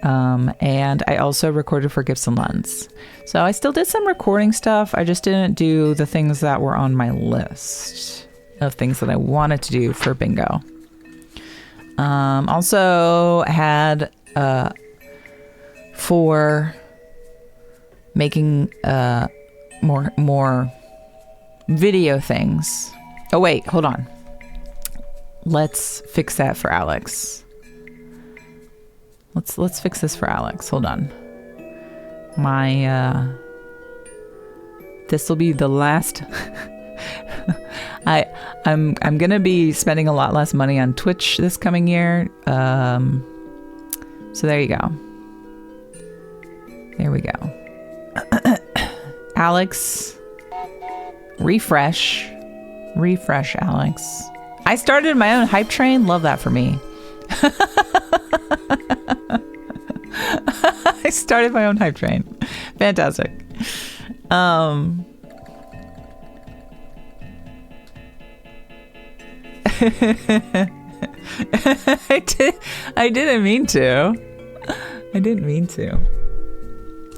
and I also recorded for Gibson Lens. So I still did some recording stuff. I just didn't do the things that were on my list of things that I wanted to do for bingo. Also had for making more video things. Oh wait, hold on. let's fix that for Alex. Let's fix this for Alex. Hold on. This will be the last. I'm gonna be spending a lot less money on Twitch this coming year. So there you go. There we go. Alex, refresh, Alex. I started my own hype train. Love that for me. I started my own hype train. Fantastic. I didn't mean to. I didn't mean to.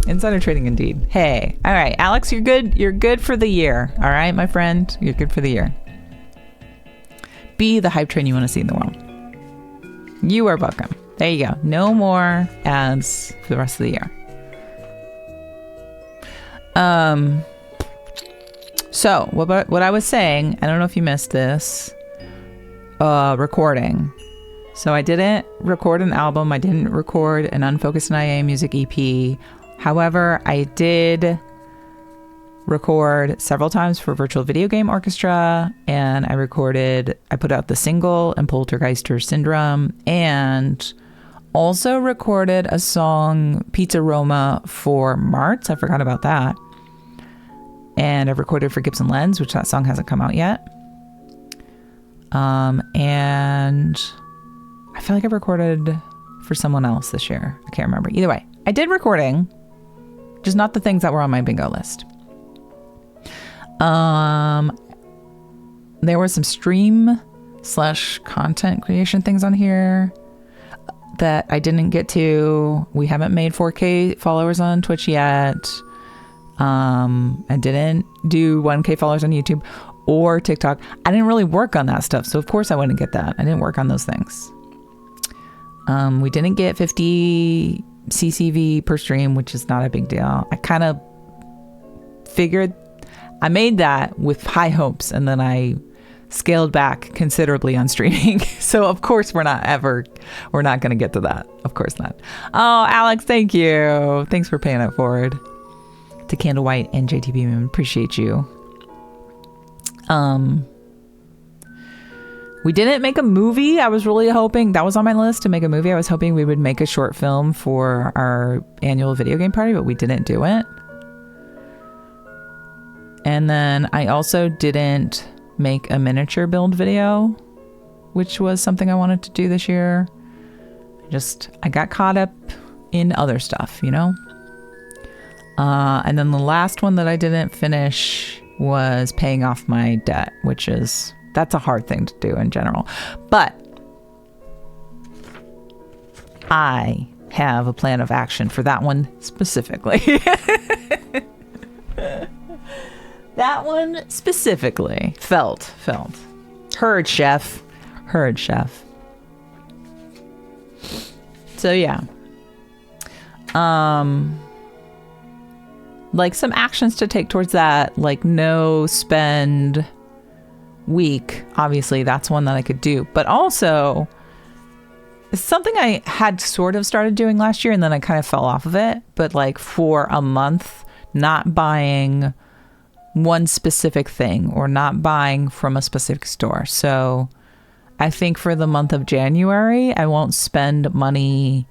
Insider trading indeed. Hey, all right, Alex, you're good. You're good for the year. All right, my friend, you're good for the year. Be the hype train you want to see in the world. You are welcome. There you go. No more ads for the rest of the year. So what I was saying, I don't know if you missed this, recording. So I didn't record an album. I didn't record an Unfocused NIA music EP. However, I did record several times for Virtual Video Game Orchestra, and I put out the single and Poltergeister Syndrome, and also recorded a song, Pizza Roma, for Martz. I forgot about that. And I've recorded for Gibson Lens, which that song hasn't come out yet. And I feel like I've recorded for someone else this year. I can't remember. Either way, I did recording, just not the things that were on my bingo list. There were some stream/content creation things on here that I didn't get to. We haven't made 4K followers on Twitch yet. I didn't do 1K followers on YouTube or TikTok. I didn't really work on that stuff, so of course I wouldn't get that. I didn't work on those things. We didn't get 50 CCV per stream, which is not a big deal. I kind of figured I made that with high hopes, and then I scaled back considerably on streaming. So of course we're not going to get to that. Of course not. Oh, Alex, thank you. Thanks for paying it forward. To Candle White and JTB Moon, appreciate you. We didn't make a movie. I was really hoping, that was on my list, to make a movie. I was hoping we would make a short film for our annual video game party, but we didn't do it. And then I also didn't make a miniature build video, which was something I wanted to do this year. I got caught up in other stuff, you know? And then the last one that I didn't finish was paying off my debt, that's a hard thing to do in general. But I have a plan of action for that one specifically. That one specifically. Felt. Heard, chef. So yeah. Like some actions to take towards that, like no spend week. Obviously, that's one that I could do. But also, something I had sort of started doing last year and then I kind of fell off of it. But like for a month, not buying one specific thing or not buying from a specific store. So I think for the month of January, I won't spend money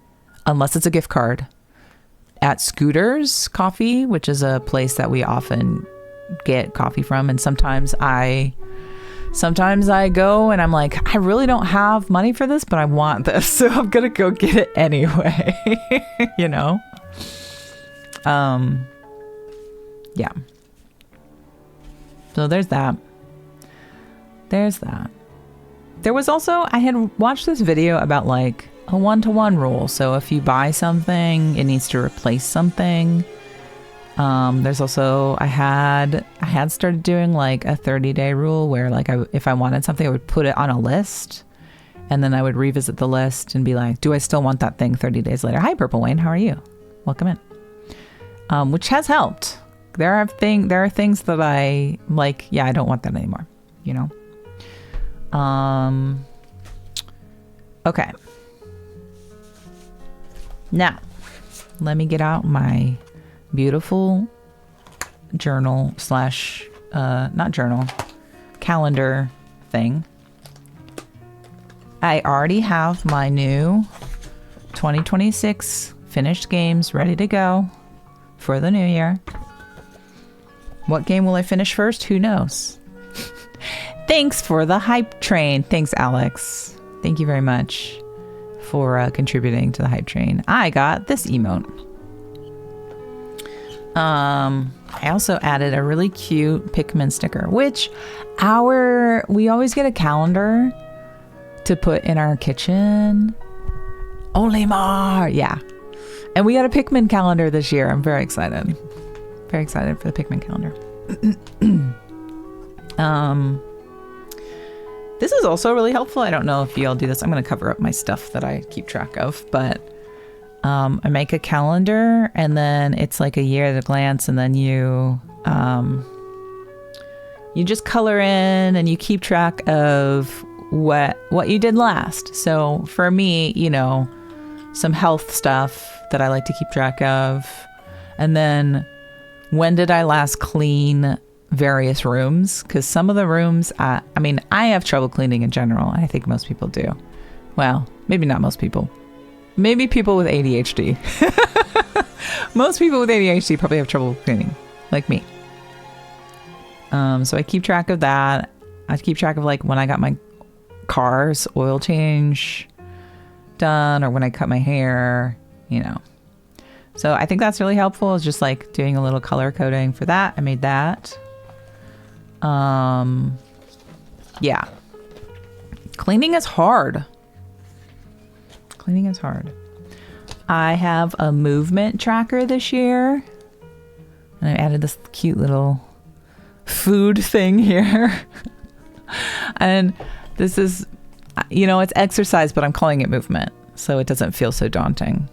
unless it's a gift card at Scooters Coffee, which is a place that we often get coffee from. And sometimes I go and I'm like, I really don't have money for this, but I want this, so I'm gonna go get it anyway. You know? Yeah. So there's that. There was also, I had watched this video about like a 1-to-1 rule. So if you buy something, it needs to replace something. There's also, I had started doing like a 30-day rule where like if I wanted something, I would put it on a list and then I would revisit the list and be like, do I still want that thing 30 days later? Hi, Purple Wayne. How are you? Welcome in. Which has helped. There are things that I like, yeah, I don't want that anymore, you know? Okay. Now, let me get out my beautiful journal slash, not journal, calendar thing. I already have my new 2026 finished games ready to go for the new year. What game will I finish first? Who knows? Thanks for the hype train. Thanks, Alex. Thank you very much for contributing to the hype train. I got this emote. I also added a really cute Pikmin sticker, which we always get a calendar to put in our kitchen. Olimar, yeah. And we got a Pikmin calendar this year. I'm very excited. Very excited for the Pikmin calendar. This is also really helpful. I don't know if you all do this. I'm going to cover up my stuff that I keep track of, but I make a calendar and then it's like a year at a glance, and then you just color in and you keep track of what you did last. So for me, some health stuff that I like to keep track of. And then when did I last clean various rooms? Because some of the rooms, I have trouble cleaning in general. I think most people do. Well, maybe not most people. Maybe people with ADHD. Most people with ADHD probably have trouble cleaning, like me. So I keep track of that. I keep track of like when I got my car's oil change done or when I cut my hair, So I think that's really helpful, is just like doing a little color coding for that. I made that. Yeah. Cleaning is hard. I have a movement tracker this year. And I added this cute little food thing here. And this is, it's exercise, but I'm calling it movement, so it doesn't feel so daunting.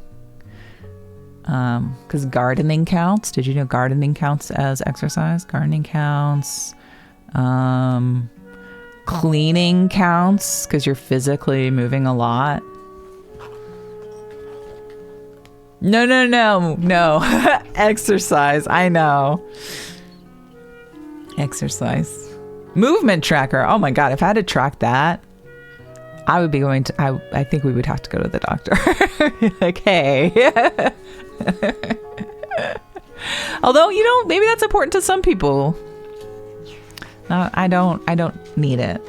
Because gardening counts. Did you know gardening counts as exercise? Gardening counts. Cleaning counts because you're physically moving a lot. No. Exercise. I know. Exercise. Movement tracker. Oh my God. If I had to track that, I would be going to, I think we would have to go to the doctor. Like, hey. Although, maybe that's important to some people. I don't need it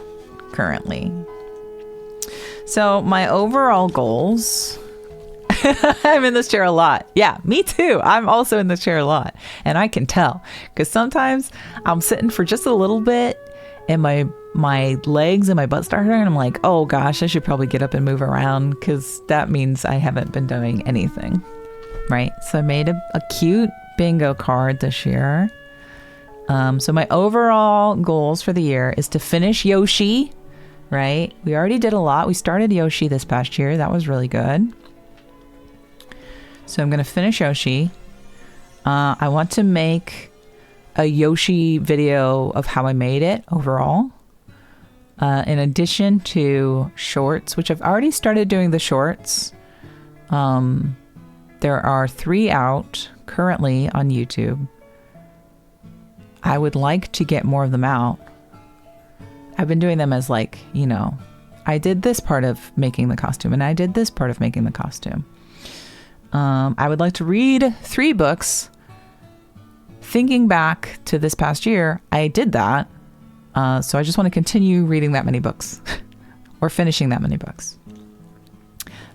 currently. So my overall goals, I'm in this chair a lot. Yeah, me too. I'm also in this chair a lot. And I can tell because sometimes I'm sitting for just a little bit and my legs and my butt start hurting. And I'm like, oh gosh, I should probably get up and move around because that means I haven't been doing anything. Right. So I made a cute bingo card this year. So my overall goals for the year is to finish Yoshi. Right. We already did a lot. We started Yoshi this past year. That was really good. So I'm going to finish Yoshi. I want to make a Yoshi video of how I made it overall. In addition to shorts, which I've already started doing the shorts. There are 3 out currently on YouTube. I would like to get more of them out. I've been doing them as like, I did this part of making the costume and I did this part of making the costume. I would like to read 3 books. Thinking back to this past year, I did that. So I just want to continue reading that many books or finishing that many books.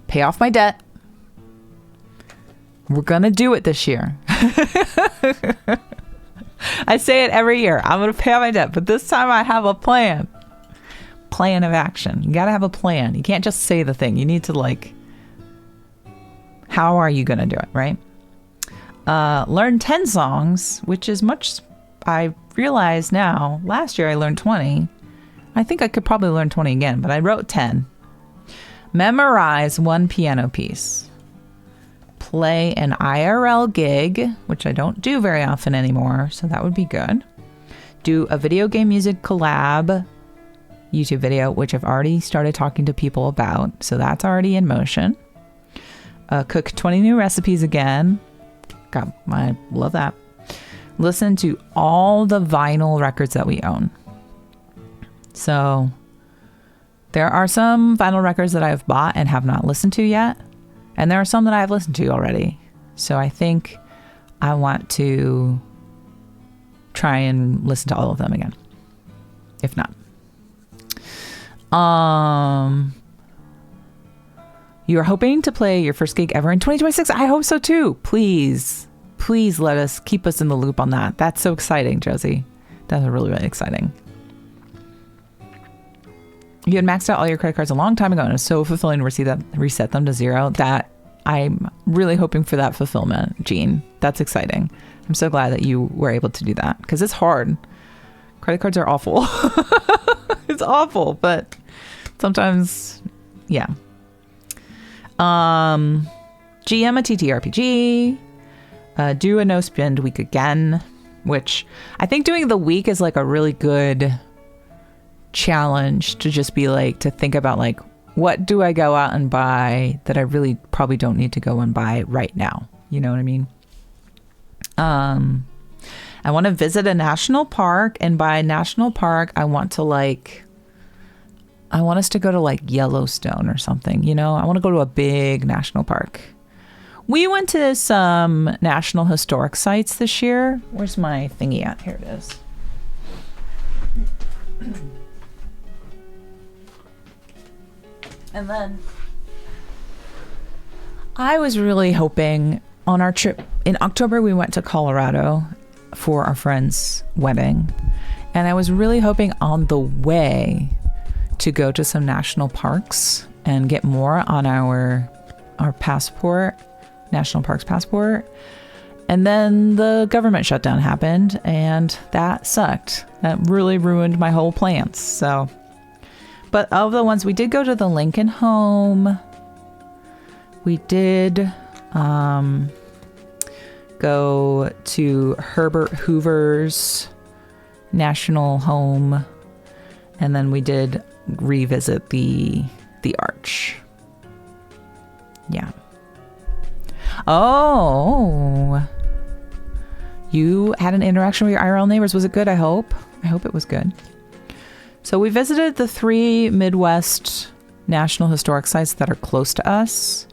Pay off my debt. We're going to do it this year. I say it every year. I'm going to pay off my debt, but this time I have a plan. Plan of action. You got to have a plan. You can't just say the thing. You need to how are you going to do it, right? Learn 10 songs, which is much, I realize now. Last year I learned 20. I think I could probably learn 20 again, but I wrote 10. Memorize 1 piano piece. Play an IRL gig, which I don't do very often anymore, so that would be good. Do a video game music collab. YouTube video, which I've already started talking to people about. So that's already in motion. Cook 20 new recipes again. God, I love that. Listen to all the vinyl records that we own. So there are some vinyl records that I've bought and have not listened to yet. And there are some that I've listened to already. So I think I want to try and listen to all of them again. If not. You are hoping to play your first gig ever in 2026. I hope so too. Please keep us in the loop on that. That's so exciting, Josie. That's really, really exciting. You had maxed out all your credit cards a long time ago, and it was so fulfilling to reset them to zero. That I'm really hoping for that fulfillment, Jean. That's exciting. I'm so glad that you were able to do that, because it's hard. Credit cards are awful. It's awful, but sometimes, yeah. GM a TTRPG. Do a no spend week again, which I think doing the week is like a really good challenge to just be like, to think about like, what do I go out and buy that I really probably don't need to go and buy right now? You know what I mean? I want to visit a national park, and by national park, I want us to go to like Yellowstone or something, you know? I want to go to a big national park. We went to some national historic sites this year. Where's my thingy at? Here it is. And then I was really hoping on our trip in October, we went to Colorado for our friend's wedding. And I was really hoping on the way to go to some national parks and get more on our passport, national parks passport. And then the government shutdown happened, and that sucked. That really ruined my whole plans. So, but of the ones, we did go to the Lincoln Home. We did go to Herbert Hoover's National Home, and then we did revisit the Arch. Yeah. Oh, you had an interaction with your IRL neighbors. Was it good? I hope it was good. So we visited the 3 Midwest National Historic Sites that are close to us.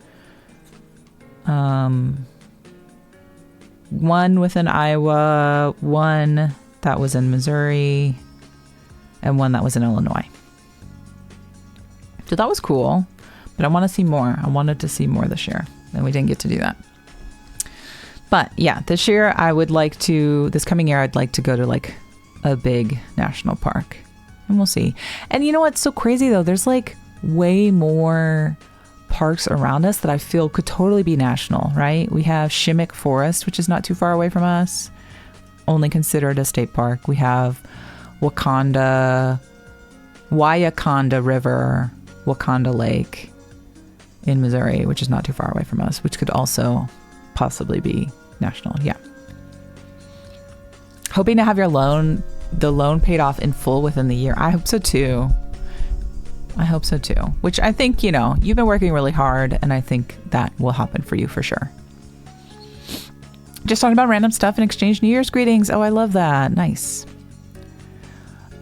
One within Iowa, one that was in Missouri, and one that was in Illinois. So that was cool, but I want to see more. I wanted to see more this year, and we didn't get to do that. But yeah, this coming year, I'd like to go to like a big national park, and we'll see. And you know what's so crazy though? There's like way more parks around us that I feel could totally be national, right? We have Shimmick Forest, which is not too far away from us, only considered a state park. We have Wayakonda River, Wakonda Lake in Missouri, which is not too far away from us, which could also possibly be national. Yeah. Hoping to have the loan paid off in full within the year. I hope so too. Which I think, you've been working really hard, and I think that will happen for you for sure. Just talking about random stuff and exchange New Year's greetings. Oh, I love that. Nice.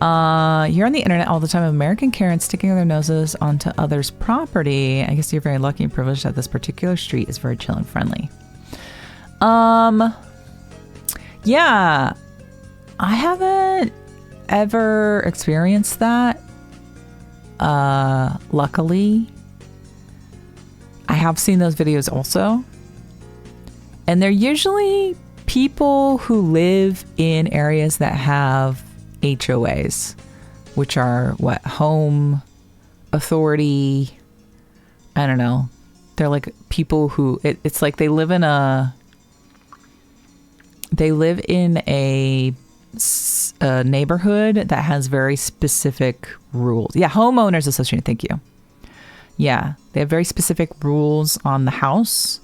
You're on the internet all the time. American Karens sticking their noses onto others' property. I guess you're very lucky and privileged that this particular street is very chill and friendly. Yeah, I haven't ever experienced that. Luckily, I have seen those videos also. And they're usually people who live in areas that have HOAs, which are home authority. I don't know. They're like people who it's like they live in a neighborhood that has very specific rules. Yeah, homeowners association. Thank you. Yeah, they have very specific rules on the house,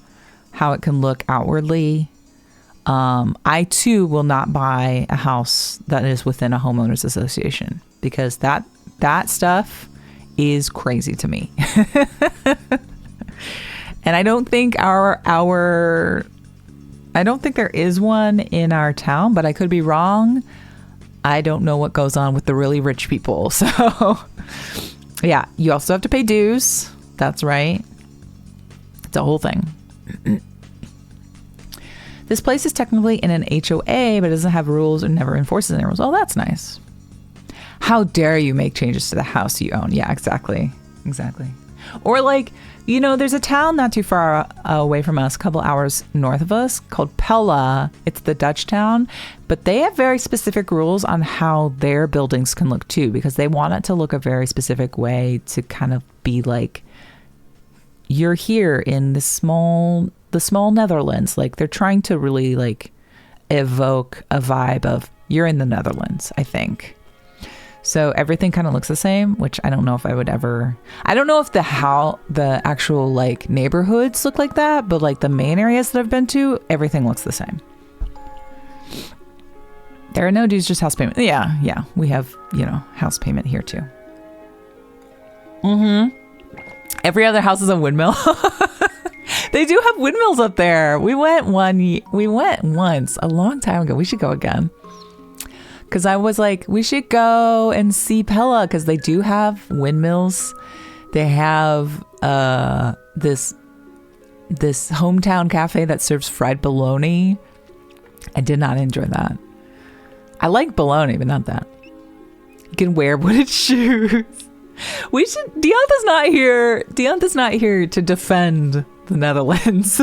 how it can look outwardly. I too will not buy a house that is within a homeowners association, because that That stuff is crazy to me. And I don't think I don't think there is one in our town, but I could be wrong. I don't know what goes on with the really rich people. So yeah, you also have to pay dues. That's right. It's a whole thing. This place is technically in an HOA, but it doesn't have rules or never enforces any rules. Oh, that's nice. How dare you make changes to the house you own? Yeah, exactly. Exactly. Or like, you know, there's a town not too far away from us, a couple hours north of us, called Pella. It's the Dutch town, but they have very specific rules on how their buildings can look too, because they want it to look a very specific way to kind of be like, you're here in the small Netherlands. Like they're trying to really like evoke a vibe of you're in the Netherlands, I think. So everything kind of looks the same, which I don't know if I would ever. I don't know if the actual like neighborhoods look like that, but like the main areas that I've been to, everything looks the same. There are no dues, just house payment. Yeah, we have, you know, house payment here too. Every other house is a windmill. They do have windmills up there. We went once a long time ago. We should go again. Because I was like, we should go and see Pella, because they do have windmills. They have this hometown cafe that serves fried bologna. I did not enjoy that. I like bologna, but not that. You can wear wooden shoes. We should. Diantha's not here. Diantha's not here to defend the Netherlands.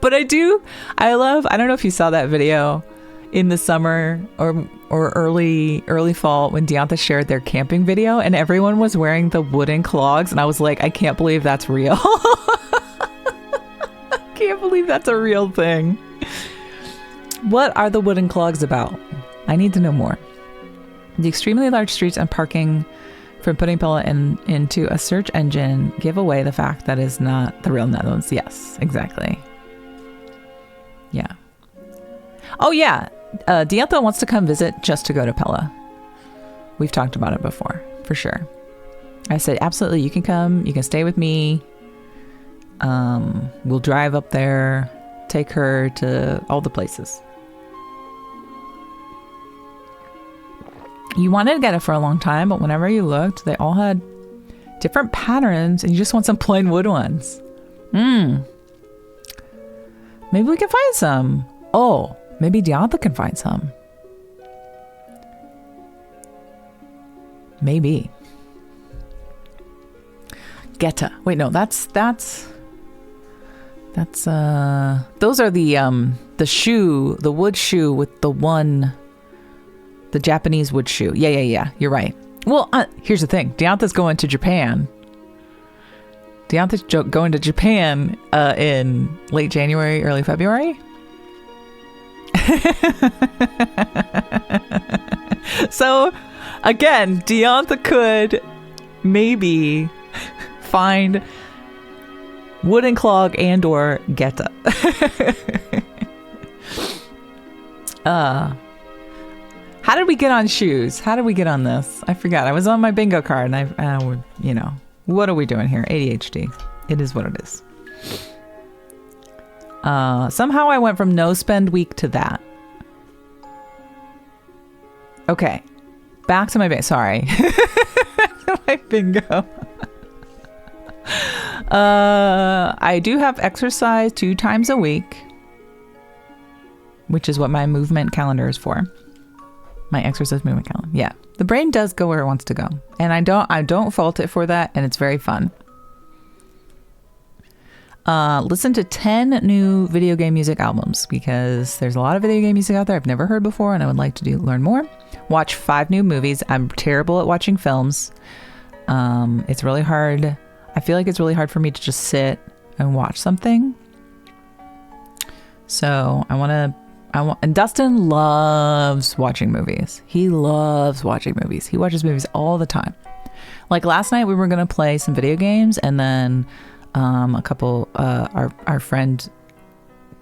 But I love. I don't know if you saw that video in the summer or early fall when Diantha shared their camping video and everyone was wearing the wooden clogs, and I was like, I can't believe that's real. I can't believe that's a real thing. What are the wooden clogs about? I need to know more. The extremely large streets and parking from putting Pella into a search engine give away the fact that is not the real Netherlands. Yes, exactly. Yeah. Oh yeah. Diantha wants to come visit just to go to Pella. We've talked about it before, for sure. I said, absolutely, you can come. You can stay with me. We'll drive up there, take her to all the places. You wanted to get it for a long time, but whenever you looked, they all had different patterns, and you just want some plain wood ones. Maybe we can find some. Oh, maybe Diantha can find some. Maybe. Geta. Wait, no, that's those are the shoe, the wood shoe with the Japanese wood shoe. Yeah. You're right. Well, here's the thing. Diantha's going to Japan. Diantha's going to Japan in late January, early February. So, again, Diantha could maybe find wooden clog and or Geta. How did we get on shoes? How did we get on this? I forgot. I was on my bingo card, and what are we doing here? ADHD. It is what it is. Somehow I went from no spend week to that. Okay. Back to my bingo. Sorry. My bingo. I do have exercise 2 times a week, which is what my movement calendar is for. My exercise movement calendar. Yeah. The brain does go where it wants to go. And I don't fault it for that, and it's very fun. Listen to 10 new video game music albums, because there's a lot of video game music out there I've never heard before, and I would like to learn more. Watch 5 new movies. I'm terrible at watching films. It's really hard. I feel like it's really hard for me to just sit and watch something. So and Dustin loves watching movies. He loves watching movies. He watches movies all the time. Like last night we were going to play some video games, and then a couple, our friend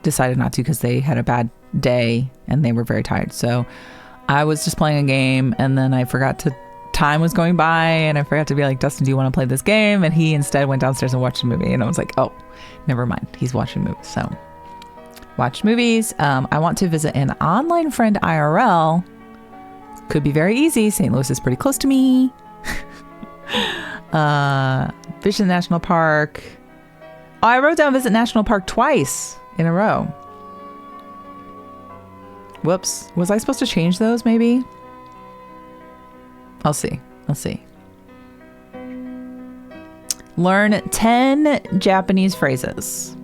decided not to because they had a bad day and they were very tired. So I was just playing a game, and then I forgot to time was going by and I forgot to be like, Dustin, do you want to play this game? And he instead went downstairs and watched a movie. And I was like, oh, never mind. He's watching movies. So watched movies. I want to visit an online friend IRL. Could be very easy. St. Louis is pretty close to me. Visit National Park. Oh, I wrote down visit National Park twice in a row. Whoops. Was I supposed to change those maybe? I'll see. Learn 10 Japanese phrases.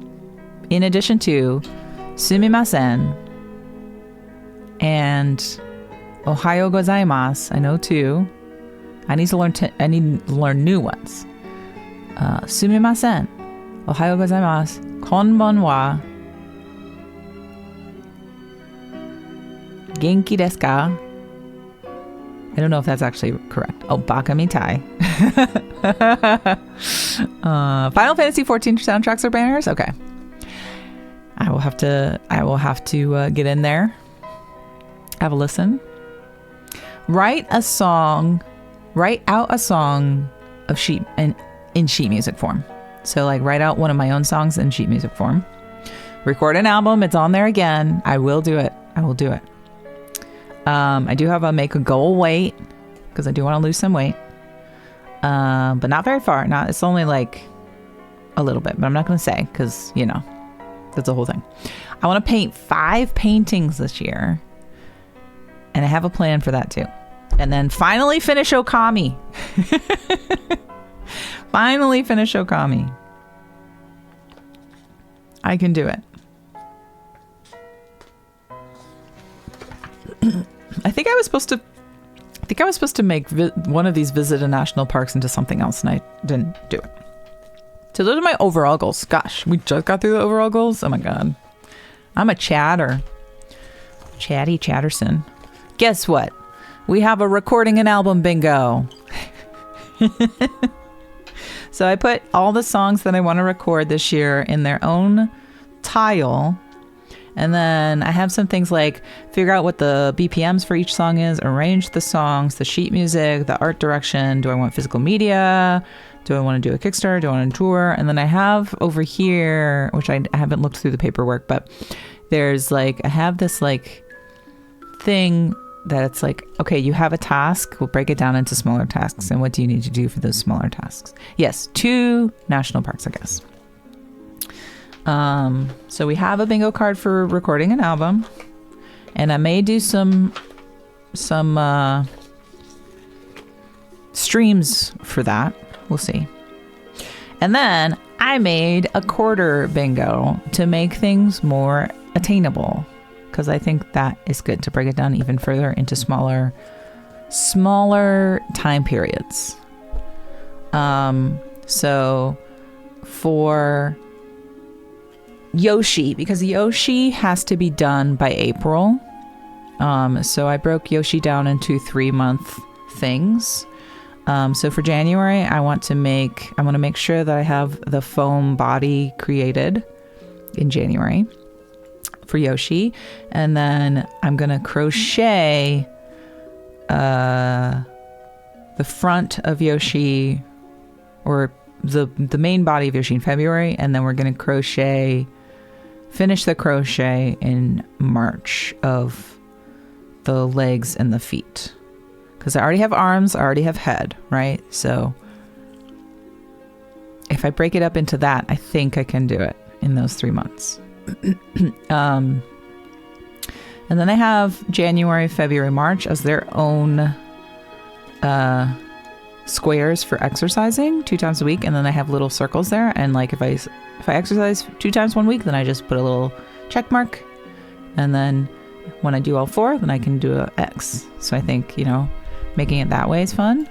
In addition to sumimasen and ohayo gozaimasu. I know 2. I need to learn new ones. Sumimasen, ohayo gozaimasu, konbon wa, genki desu ka? I don't know if that's actually correct. Oh, baka mitai. Final Fantasy 14 soundtracks or banners? Okay. I will have to get in there. Have a listen. Write out a song of sheet in sheet music form. So like write out one of my own songs in sheet music form. Record an album. It's on there again. I will do it. I do have a make a goal weight because I do want to lose some weight. But not very far. It's only like a little bit, but I'm not going to say because, that's the whole thing. I want to paint 5 paintings this year. And I have a plan for that too. And then finally finish Okami. I can do it. I think I was supposed to make one of these visit a national parks into something else, and I didn't do it. So those are my overall goals. Gosh, we just got through the overall goals. Oh my god, I'm a chatty Chatterson. Guess what? We have a recording an album bingo. So I put all the songs that I want to record this year in their own tile. And then I have some things like figure out what the BPMs for each song is, arrange the songs, the sheet music, the art direction. Do I want physical media? Do I want to do a Kickstarter? Do I want to tour? And then I have over here, which I haven't looked through the paperwork, but there's I have this thing that it's like, okay, you have a task. We'll break it down into smaller tasks. And what do you need to do for those smaller tasks? Yes, 2 national parks, I guess. So we have a bingo card for recording an album, and I may do some streams for that. We'll see. And then I made a quarter bingo to make things more attainable, because I think that is good to break it down even further into smaller time periods. So for Yoshi, because Yoshi has to be done by April. So I broke Yoshi down into 3-month things. So for January, I want to make sure that I have the foam body created in January for Yoshi. And then I'm going to crochet the front of Yoshi, or the main body of Yoshi in February. And then we're going to finish the crochet in March of the legs and the feet. Because I already have arms, I already have head, right? So if I break it up into that, I think I can do it in those 3 months. And then I have January, February, March as their own squares for exercising 2 times a week. And then I have little circles there. And if I exercise 2 times 1 week, then I just put a little check mark. And then when I do all 4, then I can do an X. So I think, making it that way is fun.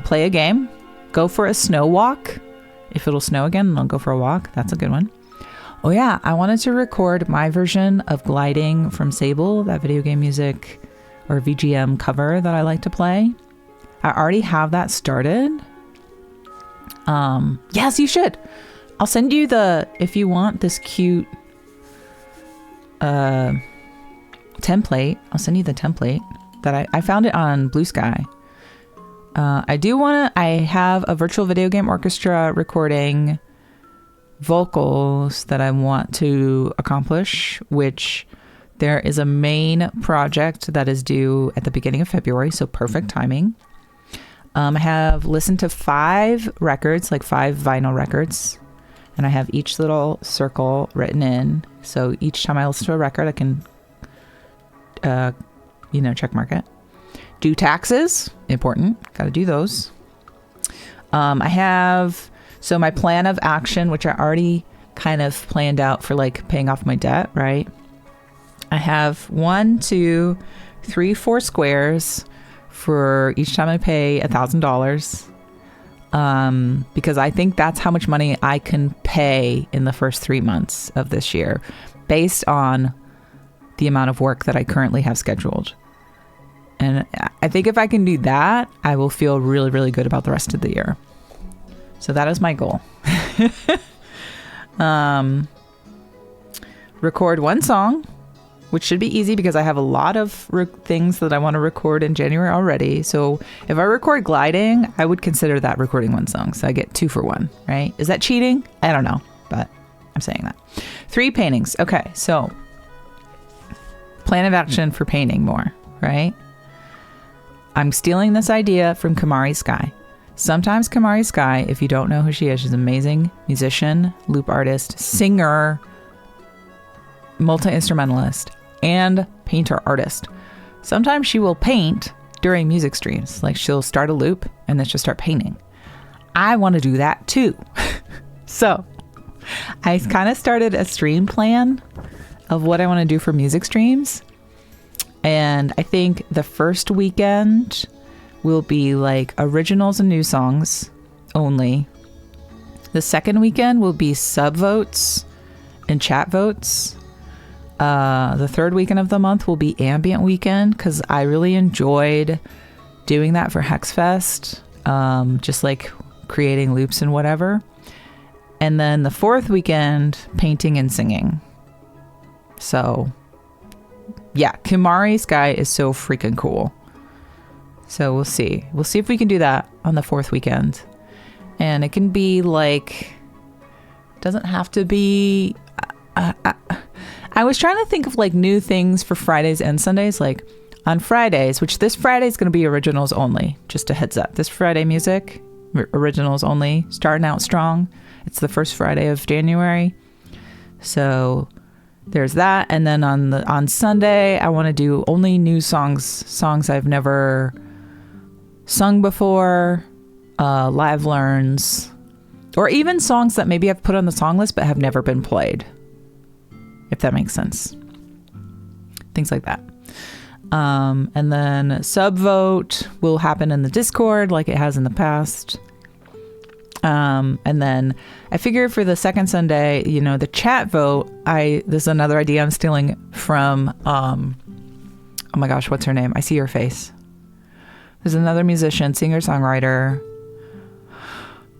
Play a game. Go for a snow walk. If it'll snow again, then I'll go for a walk. That's a good one. Oh yeah, I wanted to record my version of Gliding from Sable, that video game music or VGM cover that I like to play. I already have that started. Yes, you should. I'll send you if you want this cute template, I'll send you the template that I found it on Blue Sky. I have a virtual video game orchestra recording vocals that I want to accomplish, which there is a main project that is due at the beginning of February, so perfect timing. I have listened to 5 records, like 5 vinyl records, and I have each little circle written in. So each time I listen to a record, I can, check mark it. Do taxes, important, got to do those. So my plan of action, which I already kind of planned out for like paying off my debt, right? I have 1, 2, 3, 4 squares for each time I pay $1,000. Because I think that's how much money I can pay in the first 3 months of this year based on the amount of work that I currently have scheduled. And I think if I can do that, I will feel really, really good about the rest of the year. So that is my goal. Record 1 song, which should be easy because I have a lot of things that I want to record in January already. So if I record gliding, I would consider that recording 1 song. So I get 2 for 1, right? Is that cheating? I don't know, but I'm saying that. 3 paintings. Okay, so plan of action for painting more, right? I'm stealing this idea from Kamari Sky. Sometimes Kamari Sky, if you don't know who she is, she's an amazing musician, loop artist, singer, multi-instrumentalist, and painter artist. Sometimes she will paint during music streams. Like she'll start a loop and then she'll start painting. I want to do that too. So I kind of started a stream plan of what I want to do for music streams. And I think the first weekend will be like originals and new songs only. The second weekend will be sub votes and chat votes. The third weekend of the month will be ambient weekend because I really enjoyed doing that for Hexfest. Just like creating loops and whatever. And then the fourth weekend, painting and singing. So yeah, Kamari Sky is so freaking cool. So we'll see. We'll see if we can do that on the 4th weekend. And it can be like, doesn't have to be, I was trying to think of like new things for Fridays and Sundays. Like on Fridays, which this Friday is going to be originals only, just a heads up. This Friday music, originals only, starting out strong. It's the first Friday of January. So there's that. And then on Sunday, I want to do only new songs I've never sung before, live learns, or even songs that maybe I've put on the song list but have never been played, if that makes sense. Things like that. And then sub vote will happen in the Discord like it has in the past. And then I figure for the second Sunday, the chat vote, this is another idea I'm stealing from, oh my gosh, what's her name? I see her face. There's another musician, singer-songwriter.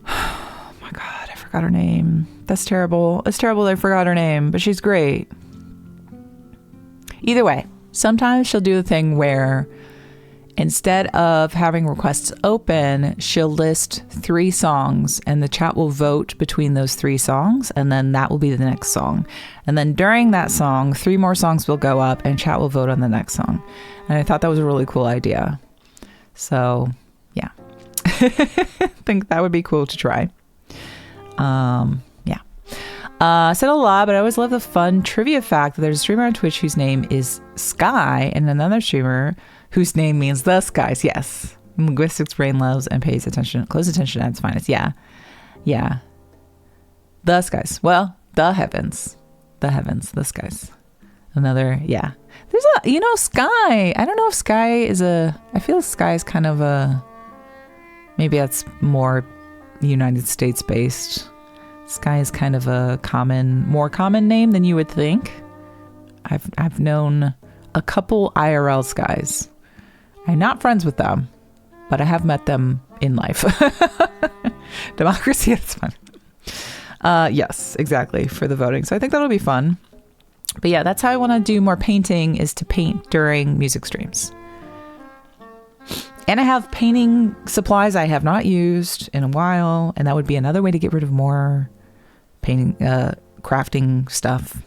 Oh my God, I forgot her name. That's terrible. It's terrible that I forgot her name, but she's great. Either way, sometimes she'll do the thing where instead of having requests open, she'll list 3 songs and the chat will vote between those 3 songs. And then that will be the next song. And then during that song, 3 more songs will go up and chat will vote on the next song. And I thought that was a really cool idea. So yeah, I think that would be cool to try. Yeah. I said a lot, but I always love the fun trivia fact that there's a streamer on Twitch whose name is Sky and another streamer whose name means the skies. Yes. Linguistics brain loves and pays attention, close attention at its finest. Yeah. Yeah. The skies. Well, the heavens, the skies. Another, yeah. There's Sky. I don't know if Sky is I feel Sky is kind of maybe that's more United States based. Sky is kind of a more common name than you would think. I've known a couple IRL Skies. I'm not friends with them, but I have met them in life. Democracy, it's fun. Yes, exactly, for the voting. So I think that'll be fun. But yeah, that's how I want to do more painting, is to paint during music streams. And I have painting supplies I have not used in a while, and that would be another way to get rid of more painting, crafting stuff.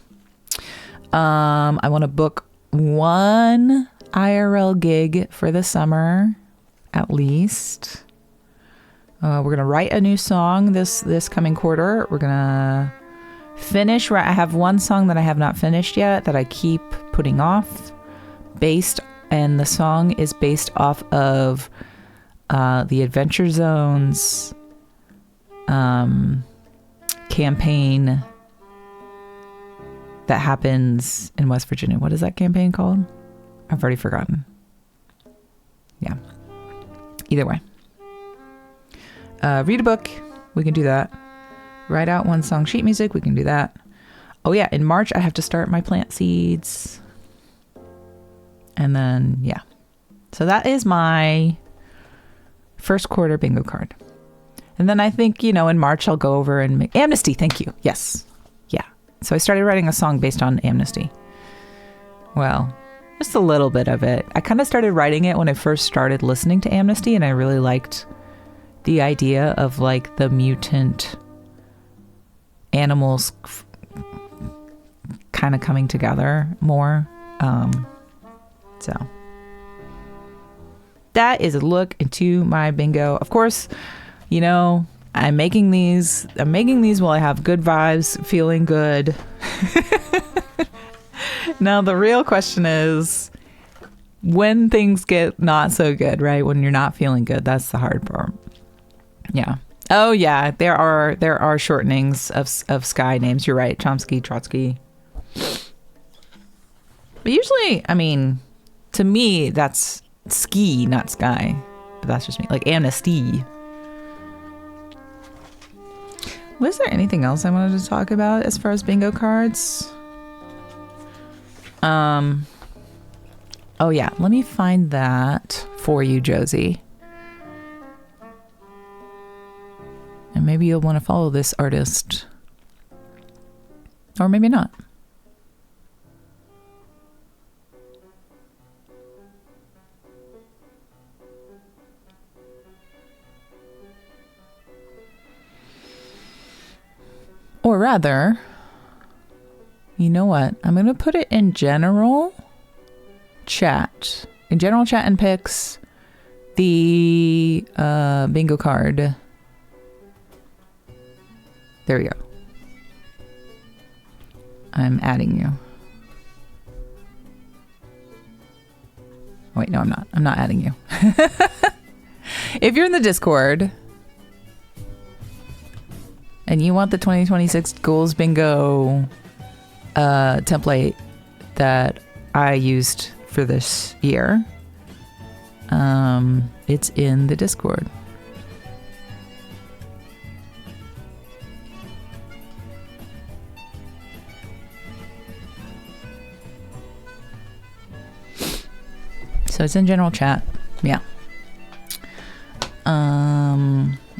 I want to book one IRL gig for the summer, at least. We're going to write a new song this coming quarter. We're going to finish. I have one song that I have not finished yet that I keep putting off, and the song is based off of the Adventure Zone's campaign that happens in West Virginia. What is that campaign called? I've already forgotten. Yeah. Either way. Read a book. We can do that. Write out one song sheet music. We can do that. Oh yeah, in March I have to start my plant seeds. And then, yeah. So that is my first quarter bingo card. And then I think, in March I'll go over and make Amnesty. Thank you. Yes. Yeah. So I started writing a song based on Amnesty. Well, just a little bit of it. I kind of started writing it when I first started listening to Amnesty, and I really liked the idea of like the mutant animals kind of coming together more. So that is a look into my bingo. Of course, I'm making these while I have good vibes, feeling good. Now the real question is when things get not so good, right? When you're not feeling good, that's the hard part. Yeah. Oh yeah, there are shortenings of Sky names. You're right, Chomsky, Trotsky. But usually, to me, that's ski, not sky. But that's just me. Like Amnesty. Was there anything else I wanted to talk about as far as bingo cards? Oh yeah, let me find that for you, Josie. And maybe you'll want to follow this artist. Or maybe not. Or rather, you know what? I'm going to put it in general chat. In general chat and pics, the bingo card. There we go. I'm adding you. Wait, no, I'm not. I'm not adding you. If you're in the Discord and you want the 2026 goals bingo template that I used for this year, it's in the Discord. So it's in general chat. Yeah.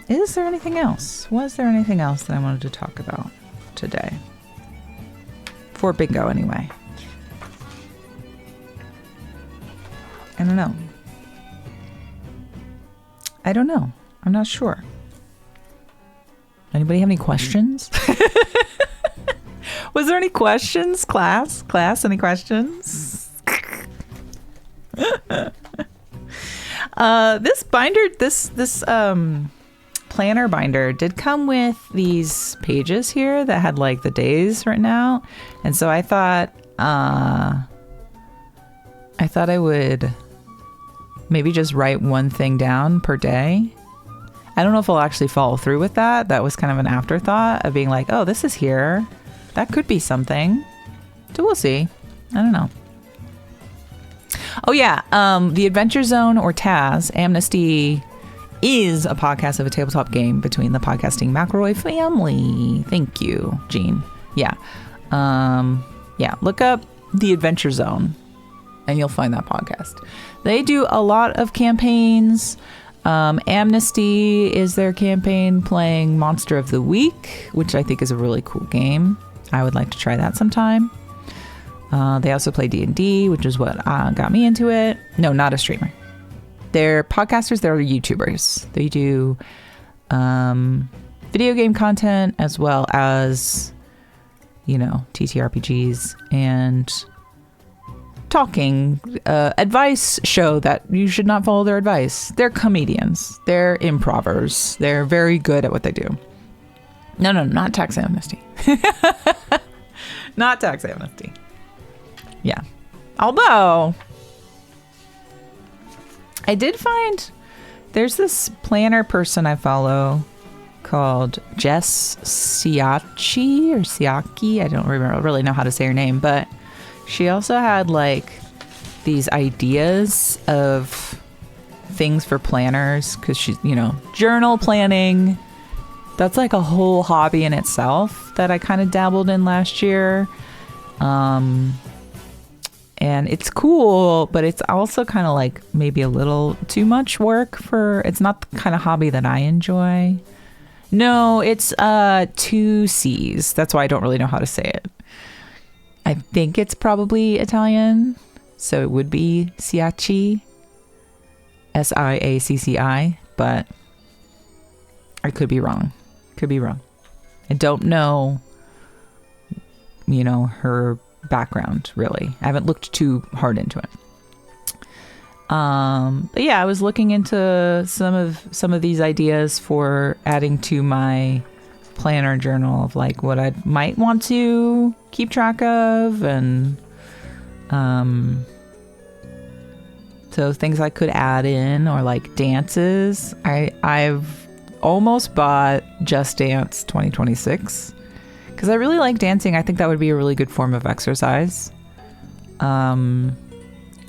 Is there anything else? Was there anything else that I wanted to talk about today? For bingo, anyway. I don't know. I'm not sure. Anybody have any questions? Was there any questions, class? Class, any questions? This binder, this planner binder did come with these pages here that had like the days written out, and so I thought I would maybe just write one thing down per day. I don't know if I'll actually follow through with that. That was kind of an afterthought of being like, oh, this is here. That could be something. So we'll see. I don't know. Oh yeah, the Adventure Zone, or Taz, Amnesty, is a podcast of a tabletop game between the podcasting McElroy family. Thank you, Jean. Yeah. Look up the Adventure Zone and you'll find that podcast. They do a lot of campaigns. Amnesty is their campaign playing Monster of the Week, which I think is a really cool game. I would like to try that sometime. They also play D&D, which is what got me into it. No, not a streamer. They're podcasters, they're YouTubers. They do video game content as well as, you know, TTRPGs and talking advice show that you should not follow their advice. They're comedians. They're improvers. They're very good at what they do. No, not Tax Amnesty. Not Tax Amnesty. Yeah. Although, I did find there's this planner person I follow called Jess Siaki or Siaki. I don't really know how to say her name, but she also had like these ideas of things for planners because she's, you know, journal planning. That's like a whole hobby in itself that I kind of dabbled in last year. And it's cool, but it's also kind of like maybe a little too much work it's not the kind of hobby that I enjoy. No, it's 2 C's. That's why I don't really know how to say it. I think it's probably Italian, so it would be Siacci, Siacci, but I could be wrong. I don't know, you know, her background really. I haven't looked too hard into it. But yeah, I was looking into some of these ideas for adding to my planner journal of like what I might want to keep track of, and so things I could add in, or like dances. I've almost bought Just Dance 2026 because I really like dancing. I think that would be a really good form of exercise.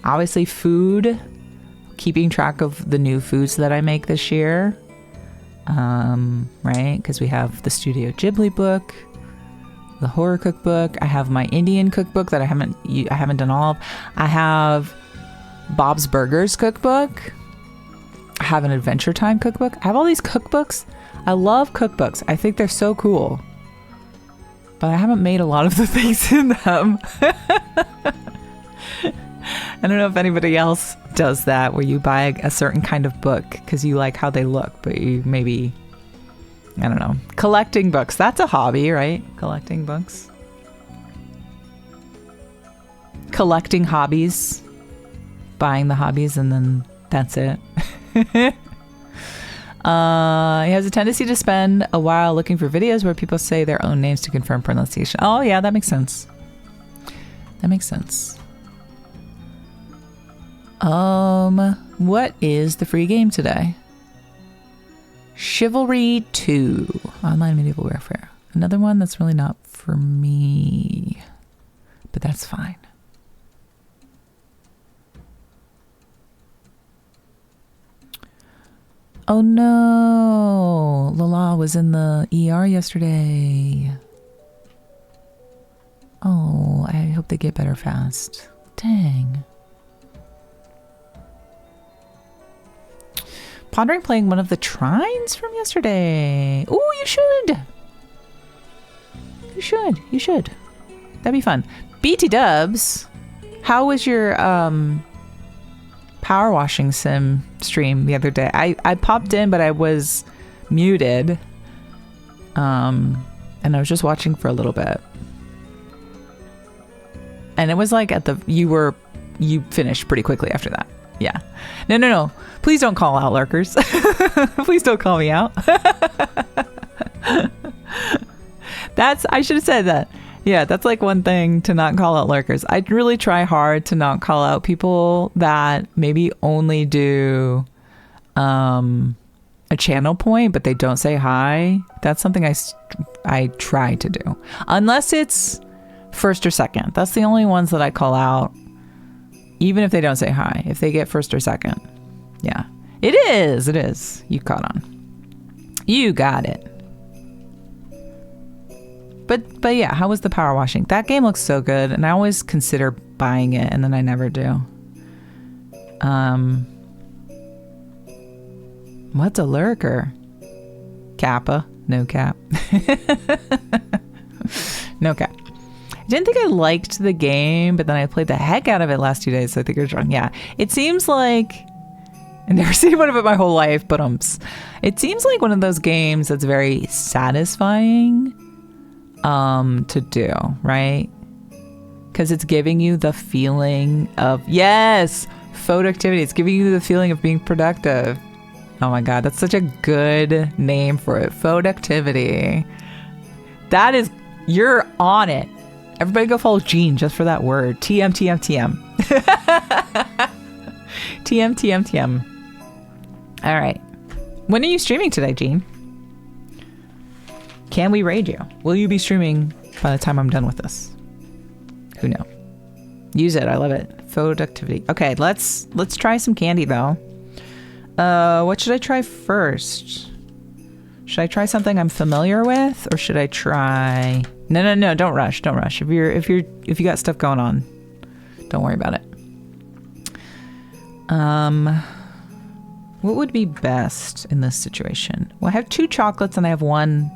Obviously food, keeping track of the new foods that I make this year. Right? Because we have the Studio Ghibli book, the horror cookbook. I have my Indian cookbook that I haven't done all of. I have Bob's Burgers cookbook. I have an Adventure Time cookbook. I have all these cookbooks. I love cookbooks. I think they're so cool. But I haven't made a lot of the things in them. I don't know if anybody else does that, where you buy a certain kind of book because you like how they look, but you maybe, I don't know, collecting books. That's a hobby, right? Collecting books. Collecting hobbies. Buying the hobbies and then that's it. He has a tendency to spend a while looking for videos where people say their own names to confirm pronunciation. Oh yeah, that makes sense. That makes sense. What is the free game today? Chivalry 2, Online Medieval Warfare. Another one that's really not for me, but that's fine. Oh no, Lala was in the ER yesterday. Oh, I hope they get better fast. Dang. Pondering playing one of the trines from yesterday. Oh, you should. You should. That'd be fun. BT Dubs, how was your power washing sim stream the other day? I popped in, but I was muted. And I was just watching for a little bit. And it was like you finished pretty quickly after that. Yeah. No. Please don't call out lurkers. Please don't call me out. I should have said that. Yeah, that's like one thing to not call out lurkers. I really try hard to not call out people that maybe only do a channel point, but they don't say hi. That's something I try to do. Unless it's first or second. That's the only ones that I call out. Even if they don't say hi, if they get first or second. Yeah. It is. You caught on. You got it. But yeah, how was the power washing? That game looks so good, and I always consider buying it, and then I never do. What's a lurker? Kappa. No cap. No cap. I didn't think I liked the game, but then I played the heck out of it last 2 days, so I think you're wrong. Yeah. It seems like I've never seen one of it my whole life, but it seems like one of those games that's very satisfying to do, right? Because it's giving you the feeling of, yes, productivity. It's giving you the feeling of being productive. Oh my God, that's such a good name for it. Productivity. That is, you're on it. Everybody go follow Gene just for that word. TM, TM, TM. TM, TM, TM. All right. When are you streaming today, Gene? Can we raid you? Will you be streaming by the time I'm done with this? Who knows? Use it. I love it. Productivity. Okay, let's try some candy though. What should I try first? Should I try something I'm familiar with, or should I try? No. Don't rush. Don't rush. If you got stuff going on, don't worry about it. What would be best in this situation? Well, I have 2 chocolates and I have 1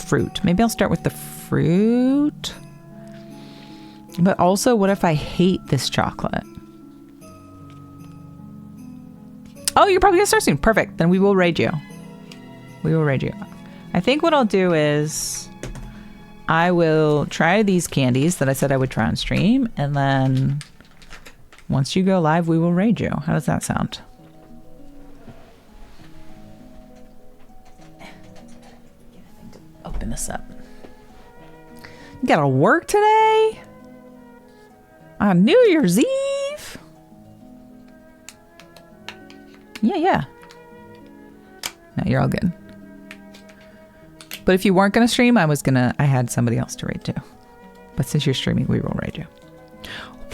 fruit. Maybe I'll start with the fruit. But also, what if I hate this chocolate? Oh, you're probably gonna start soon. Perfect. Then we will raid you. We will raid you. I think what I'll do is I will try these candies that I said I would try on stream, and then once you go live, we will raid you. How does that sound? Open this up. You gotta work today? On New Year's Eve? Yeah. No, you're all good. But if you weren't gonna stream, I had somebody else to raid too. But since you're streaming, we will raid you.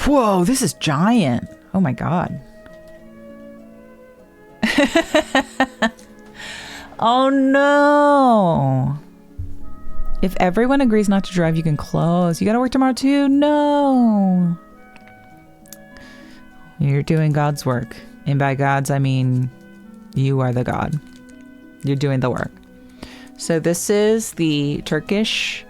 Whoa, this is giant. Oh my God. Oh no. If everyone agrees not to drive, you can close. You gotta work tomorrow too? No. You're doing God's work. And by God's, I mean you are the God. You're doing the work. So this is the Turkish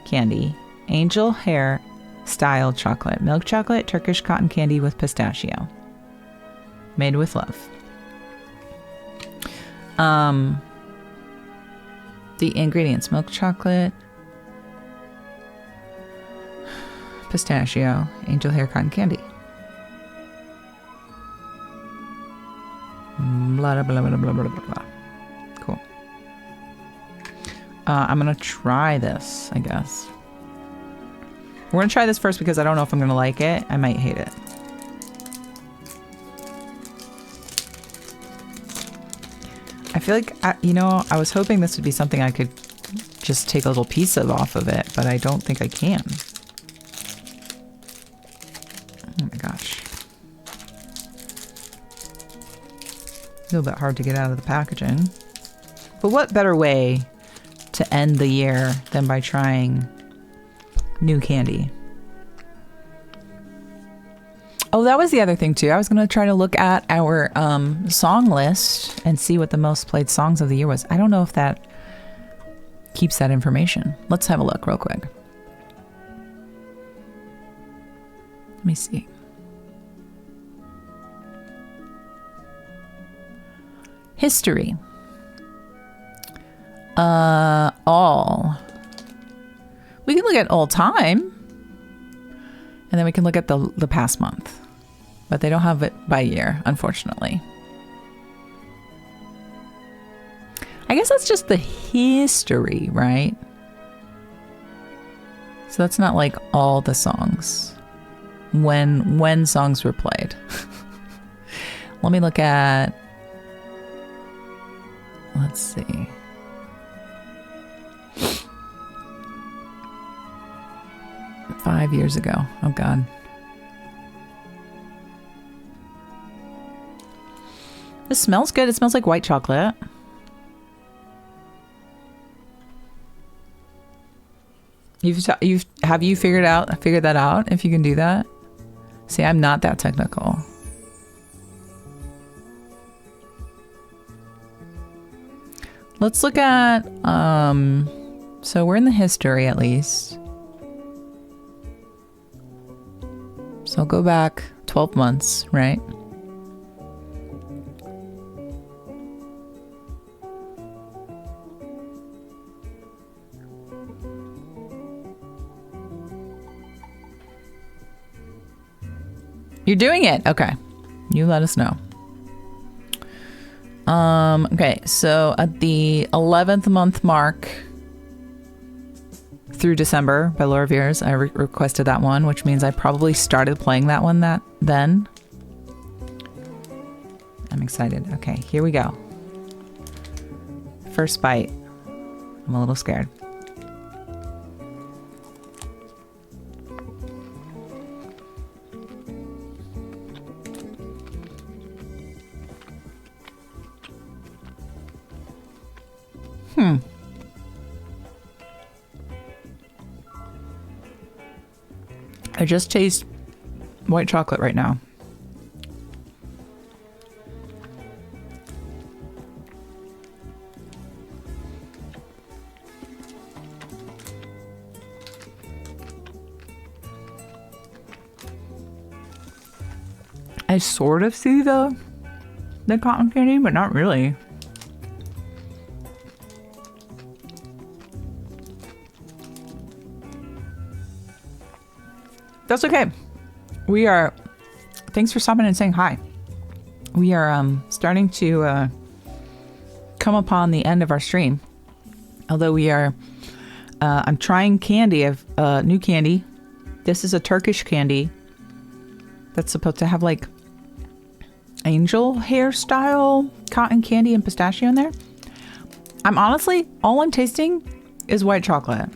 candy. Angel hair style chocolate. Milk chocolate, Turkish cotton candy with pistachio. Made with love. The ingredients: milk chocolate, pistachio, angel hair cotton candy. Blah, blah, blah, blah, blah, blah, blah. Cool. I'm gonna try this, I guess. We're gonna try this first because I don't know if I'm gonna like it. I might hate it. I feel like, I was hoping this would be something I could just take a little piece off of it, but I don't think I can. Oh my gosh. A little bit hard to get out of the packaging. But what better way to end the year than by trying new candy? Oh, that was the other thing too. I was going to try to look at our song list and see what the most played songs of the year was. I don't know if that keeps that information. Let's have a look real quick. Let me see. History. All. We can look at all time. And then we can look at the past month. But they don't have it by year, unfortunately. I guess that's just the history, right? So that's not like all the songs. When songs were played. Let me look at... Let's see. $5 years ago. Oh God. This smells good. It smells like white chocolate. Have you figured that out? If you can do that? See, I'm not that technical. Let's look at so we're in the history at least. So I'll go back 12 months, right? You're doing it. Okay. You let us know. Okay, so at the 11th month mark through December by Laura Veers, I requested that one, which means I probably started playing that one then. I'm excited. Okay, here we go. First bite. I'm a little scared. I just taste white chocolate right now. I sort of see the cotton candy, but not really. That's okay. Thanks for stopping and saying hi. We are starting to come upon the end of our stream. Although I'm trying candy, new candy. This is a Turkish candy that's supposed to have like angel hairstyle cotton candy and pistachio in there. All I'm tasting is white chocolate.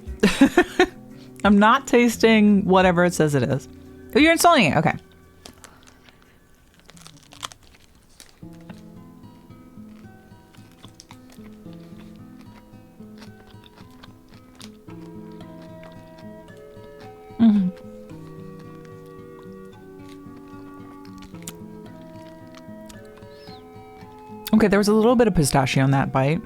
I'm not tasting whatever it says it is. Oh, you're installing it. Okay. Okay, there was a little bit of pistachio in that bite.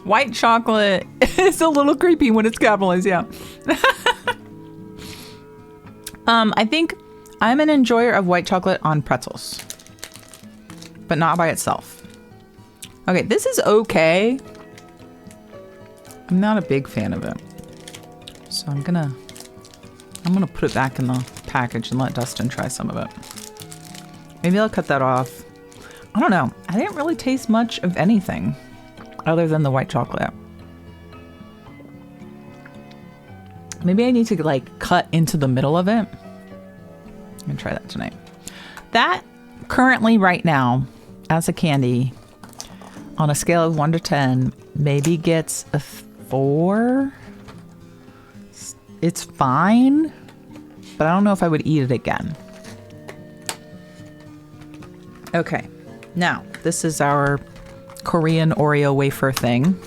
White chocolate is a little creepy when it's capitalized, yeah. I think I'm an enjoyer of white chocolate on pretzels, but not by itself. Okay, this is okay. I'm not a big fan of it. So I'm gonna put it back in the package and let Dustin try some of it. Maybe I'll cut that off. I don't know. I didn't really taste much of anything other than the white chocolate. Maybe I need to like cut into the middle of it. I'm gonna try that tonight. That currently right now as a candy on a scale of 1 to 10 maybe gets a 4. It's fine, but I don't know if I would eat it again. Okay, now this is our Korean Oreo wafer thing.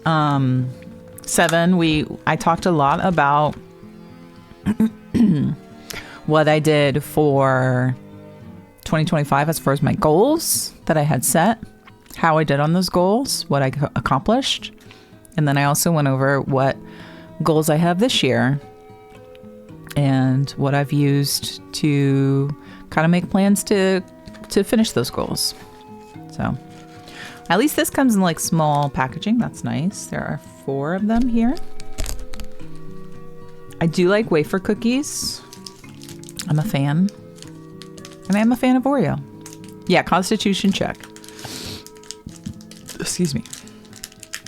7, I talked a lot about what I did for 2025 as far as my goals that I had set, how I did on those goals, what I accomplished. And then I also went over what goals I have this year and what I've used to kind of make plans to finish those goals. So at least this comes in like small packaging. That's nice. There are 4 of them here. I do like wafer cookies. I'm a fan. And I am a fan of Oreo. Yeah, Constitution check. Excuse me.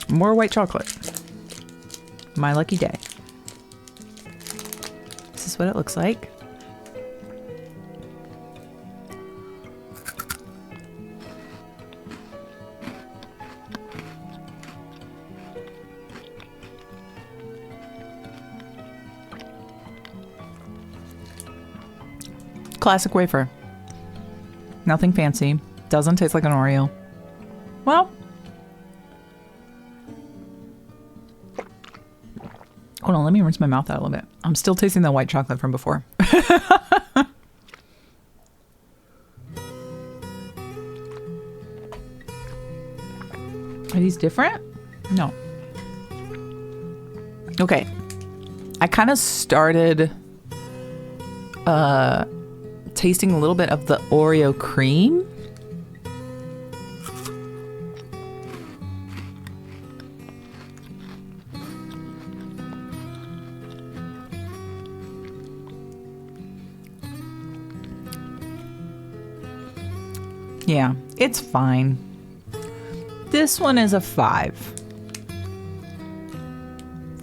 More white chocolate. My lucky day. This is what it looks like. Classic wafer. Nothing fancy. Doesn't taste like an Oreo. Well, hold on, let me rinse my mouth out a little bit. I'm still tasting the white chocolate from before. Are these different? No. Okay. I kind of started tasting a little bit of the Oreo cream. Yeah, it's fine. This one is a 5.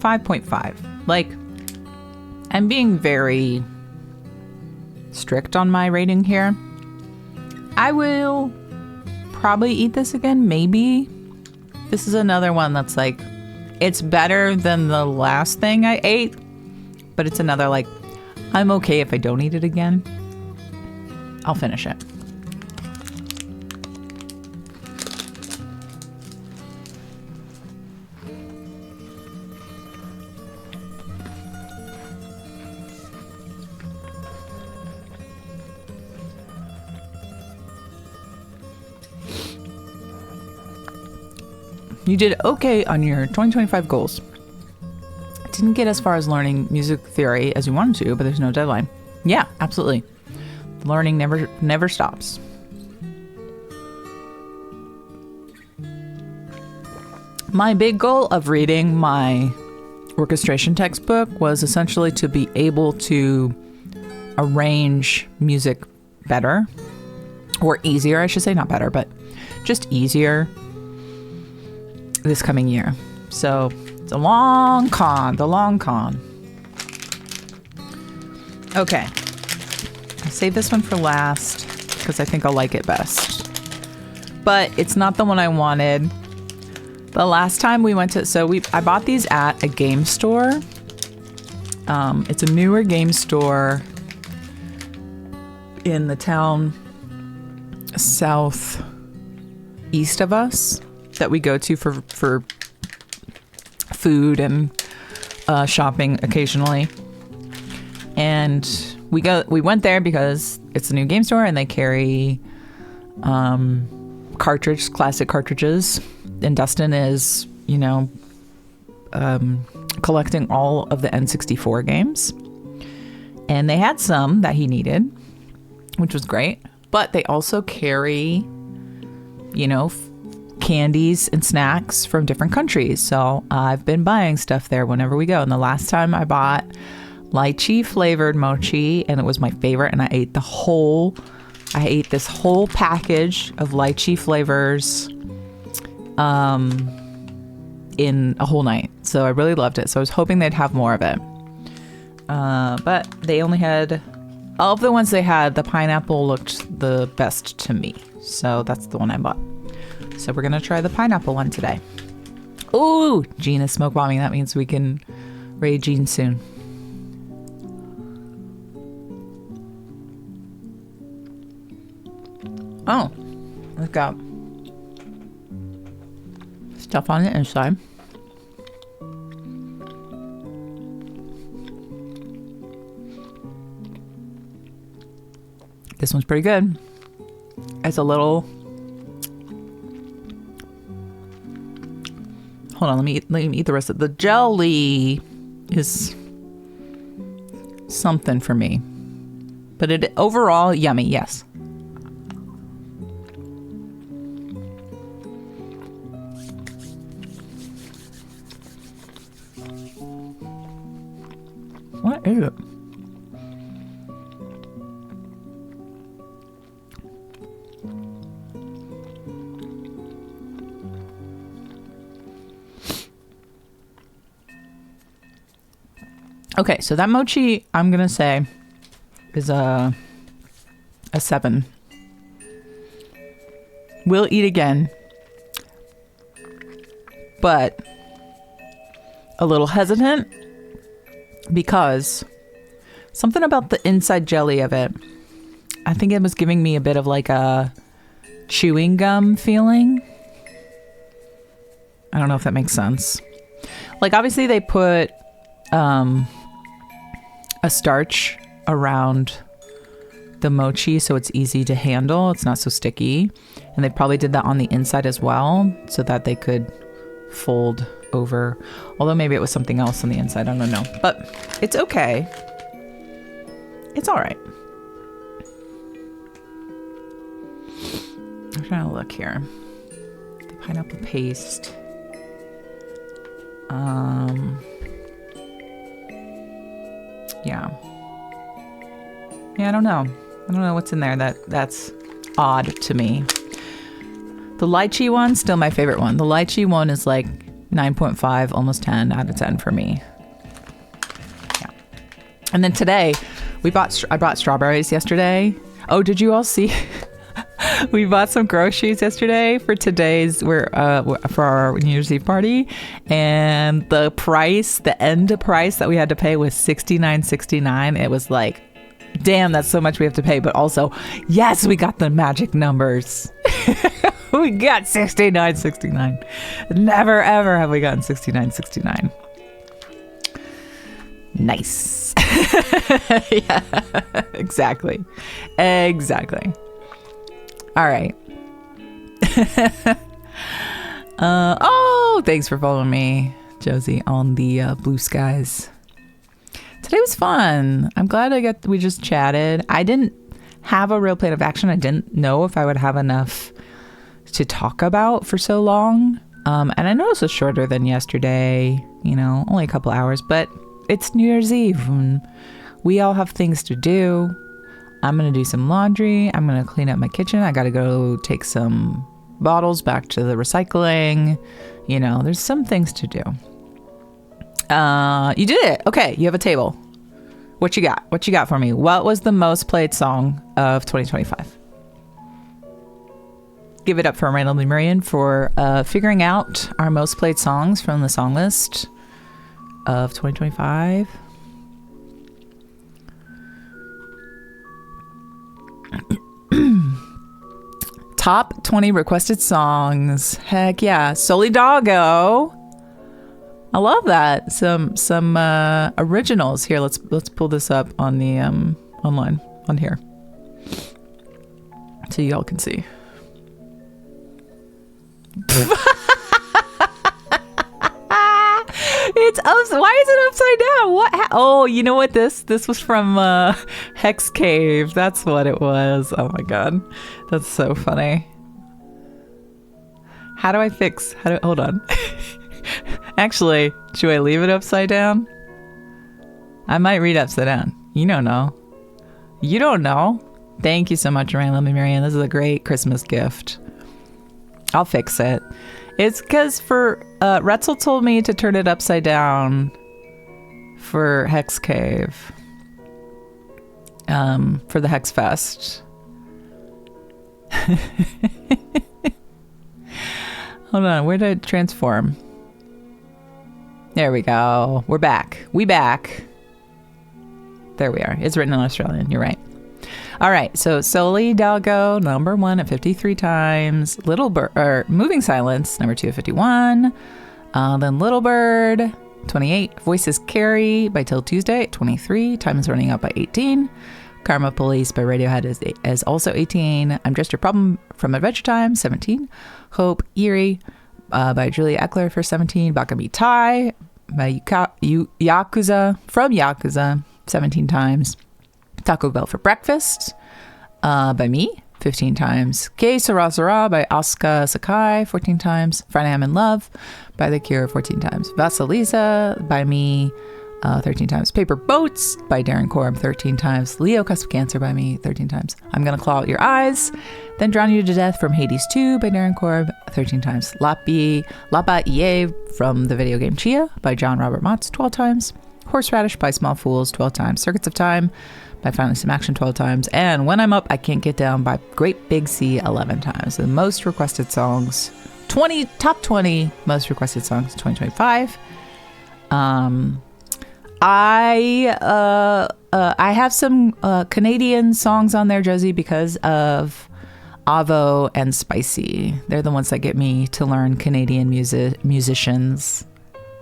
5.5. Like, I'm being very strict on my rating here. I will probably eat this again, maybe. This is another one that's like, it's better than the last thing I ate, but it's another like, I'm okay if I don't eat it again. I'll finish it. You did okay on your 2025 goals. Didn't get as far as learning music theory as you wanted to, but there's no deadline. Yeah, absolutely. Learning never stops. My big goal of reading my orchestration textbook was essentially to be able to arrange music better, or easier, I should say, not better, but just easier this coming year. So it's a long con, the long con. Okay. I saved this one for last because I think I'll like it best. But it's not the one I wanted. The last time we went to, I bought these at a game store. It's a newer game store in the town southeast of us that we go to for food and shopping occasionally. And we went there because it's a new game store and they carry classic cartridges. And Dustin is, collecting all of the N64 games. And they had some that he needed, which was great. But they also carry, candies and snacks from different countries. So I've been buying stuff there whenever we go. And the last time I bought lychee flavored mochi, and it was my favorite. And I ate this whole package of lychee flavors in a whole night. So I really loved it. So I was hoping they'd have more of it. But they only had, all of the ones they had, the pineapple looked the best to me. So that's the one I bought. So we're going to try the pineapple one today. Ooh, Gene is smoke bombing. That means we can raid Gene soon. Oh, it's got stuff on the inside. This one's pretty good. It's a little... Hold on, let me eat the rest of the jelly. Is something for me. But it overall, yummy, yes. What is it? Okay, so that mochi, I'm going to say, is a 7. We'll eat again. But a little hesitant because something about the inside jelly of it, I think it was giving me a bit of like a chewing gum feeling. I don't know if that makes sense. Like obviously they put a starch around the mochi so it's easy to handle. It's not so sticky. And they probably did that on the inside as well so that they could fold over. Although maybe it was something else on the inside. I don't know. But it's okay. It's all right. I'm trying to look here. The pineapple paste. Yeah, I don't know. I don't know what's in there that's odd to me. The lychee one, still my favorite one. The lychee one is like 9.5, almost 10 out of 10 for me. Yeah. And then today, I bought strawberries yesterday. Oh, did you all see? We bought some groceries yesterday for today's for our New Year's Eve party, and the end price that we had to pay was $69.69. It was like, damn, that's so much we have to pay. But also, yes, we got the magic numbers. We got $69.69. Never ever have we gotten $69.69. Nice. Yeah, exactly. All right. Oh, thanks for following me, Josie, on the Blue Skies. Today was fun. I'm glad we just chatted. I didn't have a real plan of action. I didn't know if I would have enough to talk about for so long. And I know this was shorter than yesterday, only a couple hours, but it's New Year's Eve and we all have things to do. I'm going to do some laundry. I'm going to clean up my kitchen. I got to go take some bottles back to the recycling. There's some things to do. You did it. Okay. You have a table. What you got? What you got for me? What was the most played song of 2025? Give it up for Randall Lemurian for figuring out our most played songs from the song list of 2025. Top 20 requested songs. Heck yeah. Solidago. I love that. Some originals here. Let's pull this up on the online on here so y'all can see. Why is it upside down? What? Oh, you know what? This was from Hex Cave. That's what it was. Oh my god, that's so funny. How do I fix? Hold on. Actually, should I leave it upside down? I might read upside down. You don't know. You don't know. Thank you so much, Randall Marianne. This is a great Christmas gift. I'll fix it. It's because Retzel told me to turn it upside down for Hex Cave. For the Hex Fest. Hold on, where did I transform? There we go. We're back. We back. There we are. It's written in Australian. You're right. All right, so Solidago, number 1 at 53 times. Moving Silence, number 2 at 51. Then Little Bird, 28. Voices Carry by Till Tuesday at 23. Time is running out by 18. Karma Police by Radiohead is also 18. I'm Just Your Problem from Adventure Time, 17. Hope Eerie by Julia Eckler for 17. Bakami Tai by Yakuza from Yakuza, 17 times. Taco Bell for Breakfast by me, 15 times. Ke Sara Sara by Asuka Sakai, 14 times. Friday I'm in Love by The Cure, 14 times. Vasilisa by me, 13 times. Paper Boats by Darren Korb, 13 times. Leo Cusp Cancer by me, 13 times. I'm Gonna Claw Out Your Eyes, Then Drown You to Death from Hades 2 by Darren Korb, 13 times. Lapa Ie from the video game Chia by John Robert Motz, 12 times. Horseradish by Small Fools, 12 times. Circuits of Time by Finally Some Action, 12 times. And When I'm Up, I Can't Get Down by Great Big Sea, 11 times. The most requested songs, top 20 most requested songs, 2025. I have some Canadian songs on there, Josie, because of Avo and Spicy. They're the ones that get me to learn Canadian musicians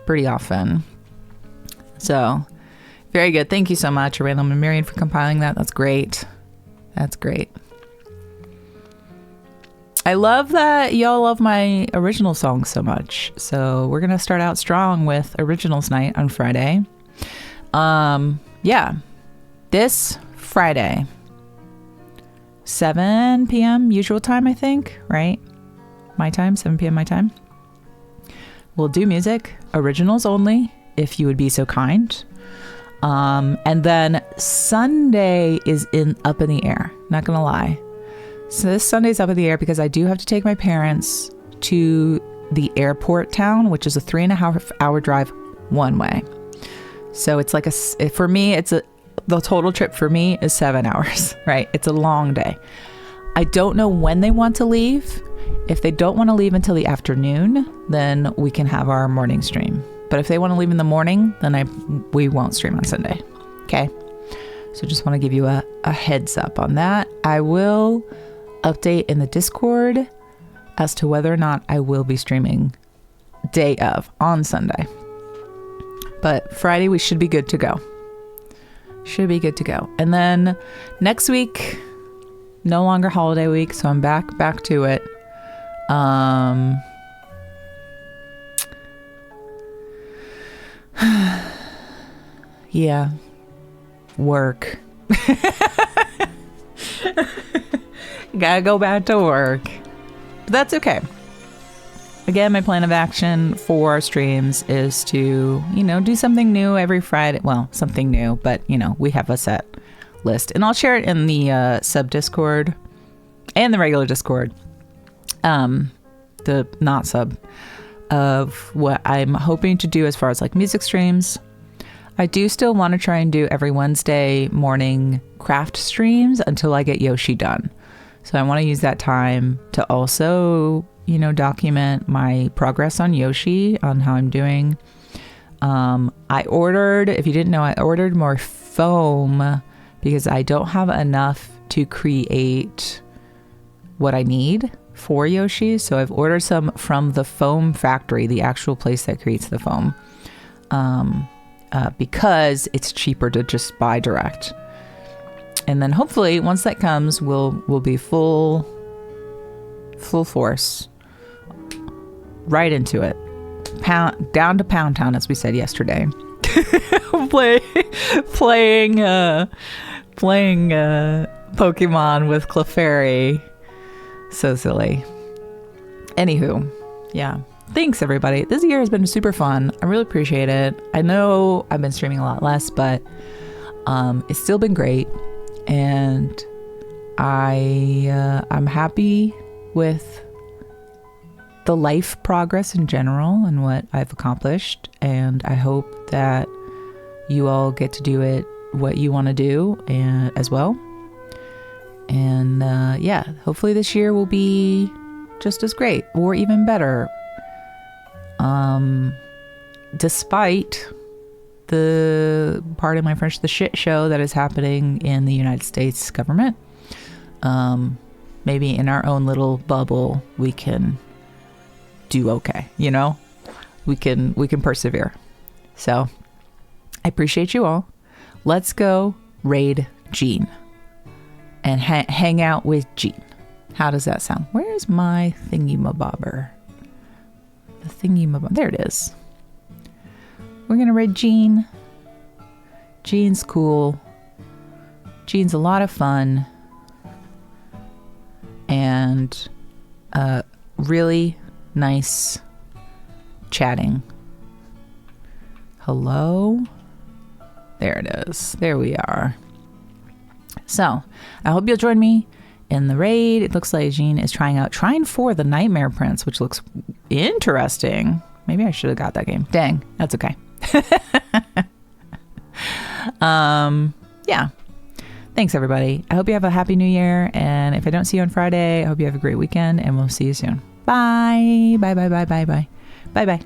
pretty often. So, very good. Thank you so much, Randall and Marion, for compiling that. That's great. That's great. I love that y'all love my original songs so much. So we're going to start out strong with Originals Night on Friday. Yeah. This Friday, 7 p.m. usual time, I think, right? My time, 7 p.m. my time. We'll do music, originals only, if you would be so kind. And then Sunday is up in the air, not gonna lie. So this Sunday's up in the air because I do have to take my parents to the airport town, which is a 3.5-hour drive one way. So it's like for me, the total trip for me is 7 hours, right? It's a long day. I don't know when they want to leave. If they don't want to leave until the afternoon, then we can have our morning stream. But if they want to leave in the morning, then we won't stream on Sunday. Okay. So just want to give you a heads up on that. I will update in the Discord as to whether or not I will be streaming day of on Sunday. But Friday, we should be good to go. Should be good to go. And then next week, no longer holiday week. So I'm back to it. Yeah. Work. Gotta go back to work. But that's okay. Again, my plan of action for our streams is to, do something new every Friday. Well, something new, but, we have a set list. And I'll share it in the sub Discord and the regular Discord. The not sub of what I'm hoping to do as far as like music streams. I do still want to try and do every Wednesday morning craft streams until I get Yoshi done. So I want to use that time to also, document my progress on Yoshi, on how I'm doing. If you didn't know, I ordered more foam because I don't have enough to create what I need for Yoshi. So I've ordered some from the foam factory, the actual place that creates the foam. Because it's cheaper to just buy direct. And then hopefully once that comes, we'll be full force right into it. Down to Pound Town, as we said yesterday. playing Pokemon with Clefairy. So silly. Anywho, yeah. Thanks, everybody. This year has been super fun. I really appreciate it. I know I've been streaming a lot less, but it's still been great. And I'm happy with the life progress in general and what I've accomplished. And I hope that you all get to do it what you want to do as well. And hopefully this year will be just as great or even better. Despite pardon my French, the shit show that is happening in the United States government, maybe in our own little bubble, we can do okay. We can persevere. So I appreciate you all. Let's go raid Jean and hang out with Jean. How does that sound? Where's my thingy-mabobber? There it is. We're gonna raid Jean. Jean's cool. Jean's a lot of fun. And really nice chatting. Hello? There it is. There we are. So, I hope you'll join me in the raid. It looks like Jean is trying out Trine 4, the Nightmare Prince, which looks interesting. Maybe I should have got that game. Dang, that's okay. Yeah. Thanks, everybody. I hope you have a happy new year. And if I don't see you on Friday, I hope you have a great weekend and we'll see you soon. Bye. Bye, bye, bye, bye, bye. Bye, bye.